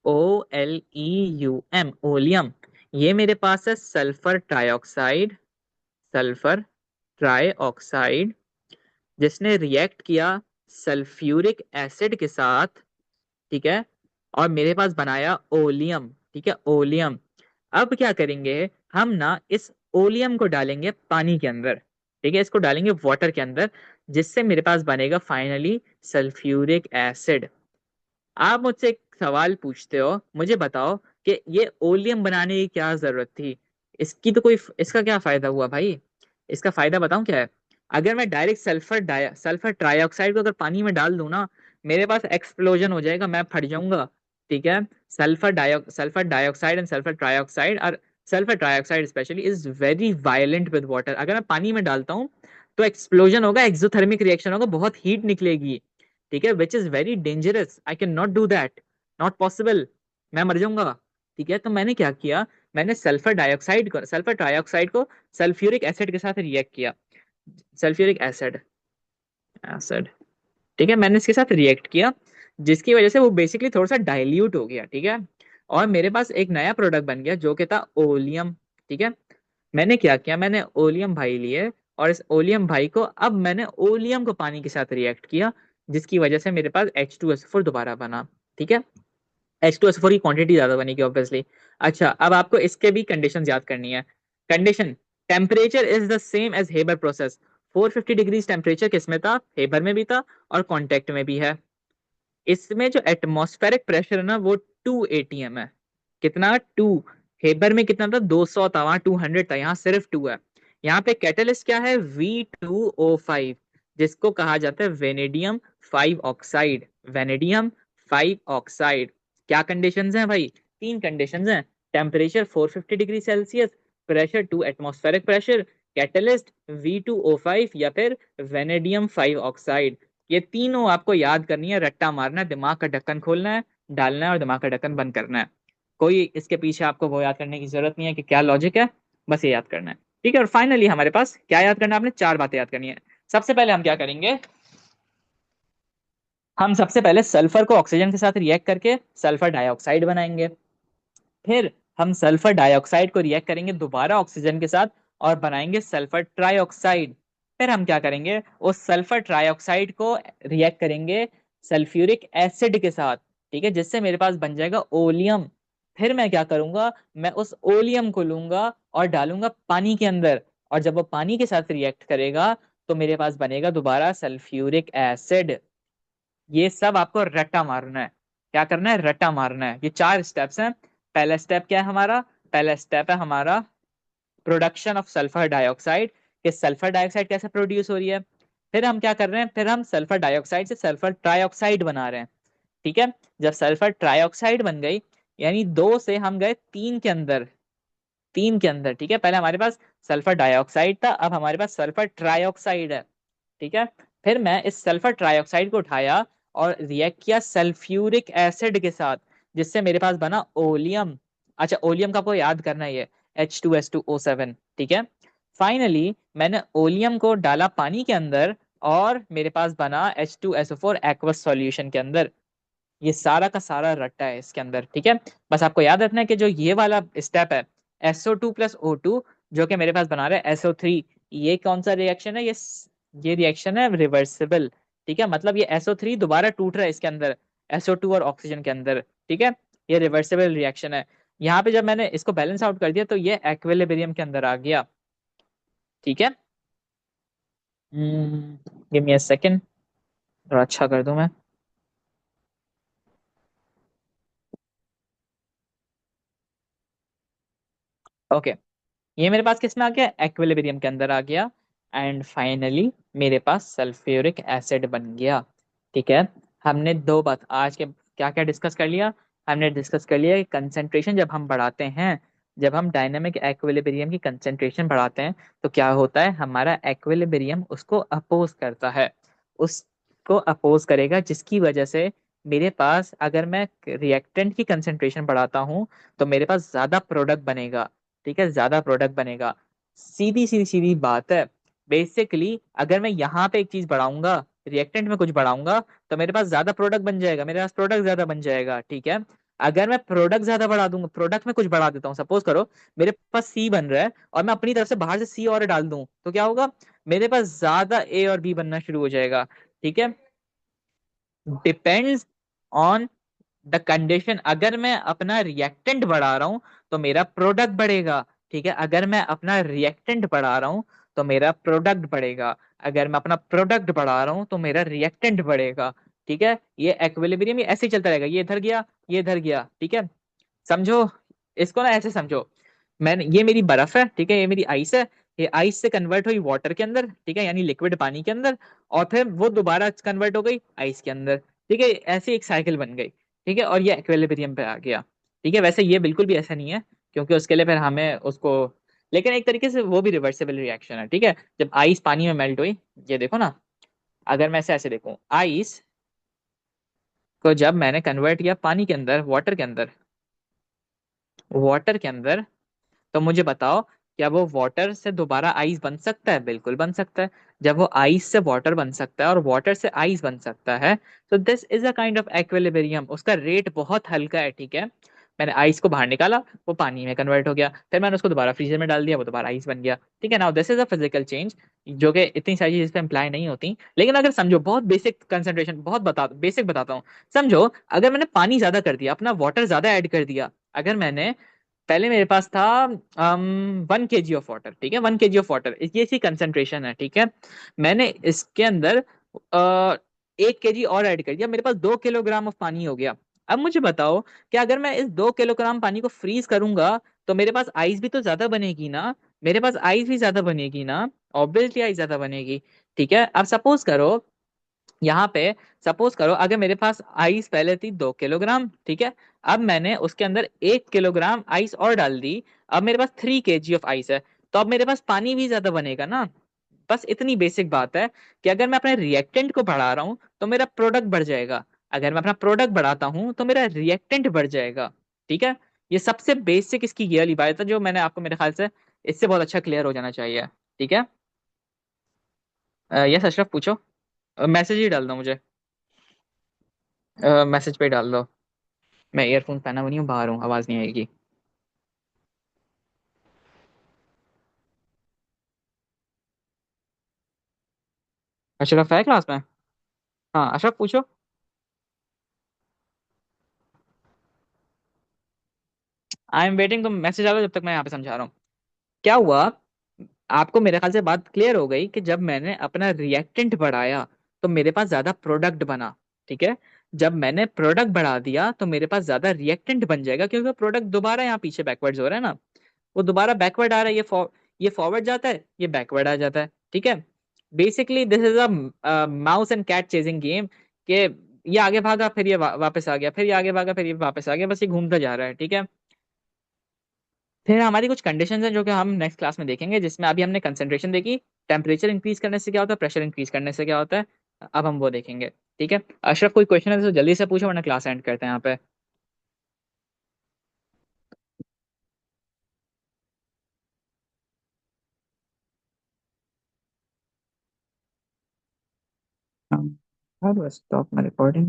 OLEUM, oleum. ये मेरे पास है सल्फर ट्राइऑक्साइड, सल्फर ट्राइऑक्साइड, जिसने रिएक्ट किया सल्फ्यूरिक एसिड के साथ। ठीक है, और मेरे पास बनाया ओलियम। ठीक है, ओलियम। अब क्या करेंगे, हम ना इस ओलियम को डालेंगे पानी के अंदर। ठीक है, इसको डालेंगे वाटर के अंदर, जिससे मेरे पास बनेगा फाइनली सल्फ्यूरिक एसिड। आप मुझसे एक सवाल पूछते हो, मुझे बताओ कि ये ओलियम बनाने की क्या जरूरत थी, इसकी तो कोई, इसका क्या फायदा हुआ भाई, इसका फायदा बताऊं क्या है? अगर मैं डायरेक्ट सल्फर ट्राइऑक्साइड को अगर पानी में डाल दूं ना, मेरे पास एक्सप्लोजन हो जाएगा, मैं फट जाऊंगा। ठीक है, sulphur dioxide and sulphur trioxide, और sulphur trioxide specially is very violent with water, अगर मैं पानी में डालता हूँ तो एक्सप्लोजन होगा, एक्सोथर्मिक रिएक्शन होगा, बहुत हीट निकलेगी। ठीक है, which is very dangerous, I can not do that, not possible, मैं मर जाऊंगा। ठीक है, तो मैंने क्या किया, मैंने सल्फर ट्राइऑक्साइड को सल्फ्यूरिक एसिड के साथ रिएक्ट किया, सल्फ्यूरिक एसिड, एसिड। ठीक है, मैंने इसके साथ रिएक्ट किया, जिसकी वजह से वो बेसिकली थोड़ा सा डाइल्यूट हो गया। ठीक है, और मेरे पास एक नया प्रोडक्ट बन गया जो कि था ओलियम। ठीक है, मैंने क्या किया, मैंने ओलियम भाई लिए, और इस ओलियम भाई को, अब मैंने ओलियम को पानी के साथ रिएक्ट किया, जिसकी वजह से मेरे पास H2SO4 दोबारा बना। ठीक है, H2SO4 की क्वांटिटी ज्यादा बनेगी ऑब्वियसली। अच्छा, अब आपको इसके भी कंडीशन याद करनी है। Condition, temperature is the same as Haber process, 450 degrees temperature किसमें था, हेबर में भी था और कॉन्टेक्ट में भी है। इसमें जो एटमॉस्फेरिक प्रेशर है ना वो 2 atm है। कितना, 2। हेबर में कितना था, 200 था, वहां 200 था, यहाँ सिर्फ 2 है। यहाँ पे कैटलिस्ट क्या है, V2O5, जिसको कहा जाता है वेनेडियम 5 ऑक्साइड, वेनेडियम 5 ऑक्साइड। क्या कंडीशंस हैं भाई, तीन कंडीशंस हैं, temperature 450 degree Celsius, pressure 2 atmospheric pressure, catalyst V2O5 या फिर वेनेडियम 5 ऑक्साइड। ये तीनों आपको याद करनी है, रट्टा मारना है, दिमाग का ढक्कन खोलना है, डालना है और दिमाग का ढक्कन बंद करना है। कोई इसके पीछे आपको वो याद करने की जरूरत नहीं है कि क्या लॉजिक है, बस ये याद करना है। ठीक है, और फाइनली हमारे पास क्या याद करना है, आपने चार बातें याद करनी है। सबसे पहले हम क्या करेंगे, हम सबसे पहले सल्फर को ऑक्सीजन के साथ रिएक्ट करके सल्फर डाइऑक्साइड बनाएंगे। फिर हम सल्फर डाइऑक्साइड को रिएक्ट करेंगे दोबारा ऑक्सीजन के साथ और बनाएंगे सल्फर ट्राइऑक्साइड। फिर हम क्या करेंगे, उस सल्फर ट्राइऑक्साइड को रिएक्ट करेंगे सल्फ्यूरिक एसिड के साथ, ठीक है, जिससे मेरे पास बन जाएगा ओलियम। फिर मैं क्या करूंगा, मैं उस ओलियम को लूंगा और डालूंगा पानी के अंदर, और जब वो पानी के साथ रिएक्ट करेगा तो मेरे पास बनेगा दोबारा सल्फ्यूरिक एसिड। ये सब आपको रट्टा मारना है। क्या करना है, रट्टा मारना है। ये चार स्टेप्स हैं। पहला स्टेप क्या है हमारा, पहला स्टेप है हमारा प्रोडक्शन ऑफ सल्फर डाइऑक्साइड, कि सल्फर डाइऑक्साइड कैसे प्रोड्यूस हो रही है। फिर हम क्या कर रहे हैं, फिर हम सल्फर डाइऑक्साइड से सल्फर ट्राइऑक्साइड बना रहे हैं, ठीक है। जब सल्फर ट्राइऑक्साइड बन गई, यानी दो से हम गए तीन के अंदर, तीन के अंदर, ठीक है। पहले हमारे पास सल्फर डाइऑक्साइड था, अब हमारे पास सल्फर ट्राइऑक्साइड है, ठीक है। फिर मैं इस सल्फर ट्राइऑक्साइड को उठाया और रिएक्ट किया सल्फ्यूरिक एसिड के साथ, जिससे मेरे पास बना ओलियम। अच्छा, ओलियम का आपको याद करना है, ये H2SO7, ठीक है। फाइनली मैंने ओलियम को डाला पानी के अंदर और मेरे पास बना H2SO4 एक्वस सॉल्यूशन के अंदर। ये सारा का सारा रट्टा है इसके अंदर, ठीक है। बस आपको याद रखना है कि जो ये वाला स्टेप है, SO2 + O2, जो कि मेरे पास बना रहा है SO3, ये कौन सा रिएक्शन है, ये रिएक्शन है रिवर्सिबल, ठीक है। मतलब ये SO3 दोबारा टूट रहा है इसके अंदर, SO2 और ऑक्सीजन के अंदर, ठीक है। ये रिवर्सिबल रिएक्शन है। यहाँ पे जब मैंने इसको बैलेंस आउट कर दिया तो ये एक्विलिब्रियम के अंदर आ गया, ठीक है। गिव मी अ सेकंड, थोड़ा अच्छा कर दूं मैं। ओके, ये मेरे पास किस में आ गया, एक्विलिब्रियम के अंदर आ गया। एंड फाइनली मेरे पास सल्फ्यूरिक एसिड बन गया, ठीक है। हमने दो बात आज के क्या क्या डिस्कस कर लिया, हमने डिस्कस कर लिया कि कंसंट्रेशन जब हम बढ़ाते हैं, जब हम डायनामिक एक्विलिब्रियम की कंसंट्रेशन बढ़ाते हैं तो क्या होता है, हमारा एक्विलिब्रियम उसको अपोज करता है, उसको अपोज करेगा, जिसकी वजह से मेरे पास अगर मैं रिएक्टेंट की कंसंट्रेशन बढ़ाता हूँ तो मेरे पास ज्यादा प्रोडक्ट बनेगा, ठीक है, ज्यादा प्रोडक्ट बनेगा। सीधी सीधी सीधी बात है। बेसिकली अगर मैं यहाँ पे एक चीज बढ़ाऊंगा, रिएक्टेंट में कुछ बढ़ाऊंगा, तो मेरे पास ज्यादा प्रोडक्ट बन जाएगा, मेरे पास प्रोडक्ट ज्यादा बन जाएगा, ठीक है। अगर मैं प्रोडक्ट ज्यादा बढ़ा दूंगा, प्रोडक्ट में कुछ बढ़ा देता हूँ, सपोज करो मेरे पास सी बन रहा है और मैं अपनी तरफ से बाहर से सी और डाल दूं, तो क्या होगा, मेरे पास ज्यादा ए और बी बनना शुरू हो जाएगा, ठीक है। Depends on the condition. अगर मैं अपना रिएक्टेंट बढ़ा रहा हूं तो मेरा प्रोडक्ट बढ़ेगा, ठीक है। अगर मैं अपना रिएक्टेंट बढ़ा रहा हूं तो मेरा प्रोडक्ट बढ़ेगा, अगर मैं अपना प्रोडक्ट बढ़ा रहा हूं तो मेरा रिएक्टेंट बढ़ेगा, ठीक है। ये एक्विलिब्रियम ये ऐसे ही चलता रहेगा, ये इधर गया, ये इधर गया, ठीक है। समझो, इसको ना ऐसे समझो, मैंने ये मेरी बर्फ है, ठीक है, ये मेरी आइस है, ये आइस से कन्वर्ट हुई वाटर के अंदर, ठीक है, यानी लिक्विड पानी के अंदर, और फिर वो दोबारा कन्वर्ट हो गई आइस के अंदर, ठीक है। ऐसे एक साइकिल बन गई, ठीक है, और ये एक्वेलिब्रियम पे आ गया, ठीक है। वैसे ये बिल्कुल भी ऐसा नहीं है, क्योंकि उसके लिए फिर हमें उसको, लेकिन एक तरीके से वो भी रिवर्सिबल रिएक्शन है, ठीक है। जब आइस पानी में मेल्ट हुई, ये देखो ना, अगर मैं ऐसे ऐसे देखूं, आइस को जब मैंने कन्वर्ट किया पानी के अंदर, वाटर के अंदर, वाटर के अंदर, तो मुझे बताओ, क्या वो वाटर से दोबारा आइस बन सकता है, बिल्कुल बन सकता है। जब वो आइस से वाटर बन सकता है और वाटर से आइस बन सकता है, तो this is a kind of equilibrium, उसका रेट बहुत हल्का है, ठीक है। मैंने आइस को बाहर निकाला, वो पानी में कन्वर्ट हो गया, फिर मैंने उसको दोबारा फ्रीजर में डाल दिया, वो दोबारा आइस बन गया, ठीक है। Now this is a physical change, जो कि इतनी सारी चीजें इम्प्लाई नहीं होती, लेकिन अगर समझो, बहुत बेसिक कंसंट्रेशन, बहुत बेसिक बताता हूँ। समझो, अगर मैंने पानी ज्यादा कर दिया, अपना वाटर ज्यादा ऐड कर दिया, अगर मैंने, पहले मेरे पास था 1 kg ऑफ वाटर, ठीक है, 1 kg ऑफ वाटर, ये इसी कंसेंट्रेशन है, ठीक है। मैंने इसके अंदर 1 kg और ऐड कर दिया, मेरे पास 2 किलोग्राम ऑफ पानी हो गया। अब मुझे बताओ कि अगर मैं इस 2 किलोग्राम पानी को फ्रीज करूंगा तो मेरे पास आइस भी तो ज्यादा बनेगी ना, मेरे पास आइस भी ज्यादा बनेगी ना, ऑब्वियसली आइस ज्यादा बनेगी, ठीक है। अब सपोज करो, यहाँ पे सपोज करो अगर मेरे पास आइस पहले थी 2 किलोग्राम, ठीक है, अब मैंने उसके अंदर 1 किलोग्राम आइस और डाल दी, अब मेरे पास 3 kg ऑफ आइस है, तो अब मेरे पास पानी भी ज्यादा बनेगा ना। बस इतनी बेसिक बात है कि अगर मैं अपने रिएक्टेंट को बढ़ा रहा हूँ तो मेरा प्रोडक्ट बढ़ जाएगा, अगर मैं अपना प्रोडक्ट बढ़ाता हूँ तो मेरा रिएक्टेंट बढ़ जाएगा, ठीक है। ये सबसे बेसिक इसकी ये वाली बात है जो मैंने आपको, मेरे ख्याल से इससे बहुत अच्छा क्लियर हो जाना चाहिए, ठीक है। यस अशरफ, पूछो। मैसेज ही डाल दो मुझे, मैसेज पे डाल दो। मैं ईयरफोन पहना हुआ नहीं हूँ, बाहर हूँ, आवाज नहीं आएगी। अशरफ है क्लास में? हाँ अशरफ, पूछो। आई एम वेटिंग, तुम मैसेज आ लो जब तक मैं यहाँ पे समझा रहा हूँ। क्या हुआ, आपको मेरे ख्याल से बात क्लियर हो गई कि जब मैंने अपना रिएक्टेंट बढ़ाया तो मेरे पास ज्यादा प्रोडक्ट बना। ठीक है। जब मैंने प्रोडक्ट बढ़ा दिया तो मेरे पास ज्यादा रिएक्टेंट बन जाएगा, क्योंकि प्रोडक्ट दोबारा यहाँ पीछे बैकवर्ड्स हो रहा है ना। वो दोबारा बैकवर्ड आ रहा है, ये फॉरवर्ड जाता है, ये बैकवर्ड आ जाता है। ठीक है। Basically this is a mouse and cat chasing game, कि ये आगे भागा फिर ये वापस आ गया, फिर ये आगे भागा फिर ये वापस आ गया, बस ये घूमता जा रहा है। ठीक है। फिर हमारी कुछ कंडीशंस हैं जो कि हम नेक्स्ट क्लास में देखेंगे, जिसमें अभी हमने कंसंट्रेशन देखी, टेम्परेचर इंक्रीज करने से क्या होता है, प्रेशर इंक्रीज करने से क्या होता है। अब हम वो देखेंगे। ठीक है। अशरफ, कोई क्वेश्चन है तो जल्दी से पूछो, वरना क्लास एंड करते हैं यहाँ पे। How do I stop my recording?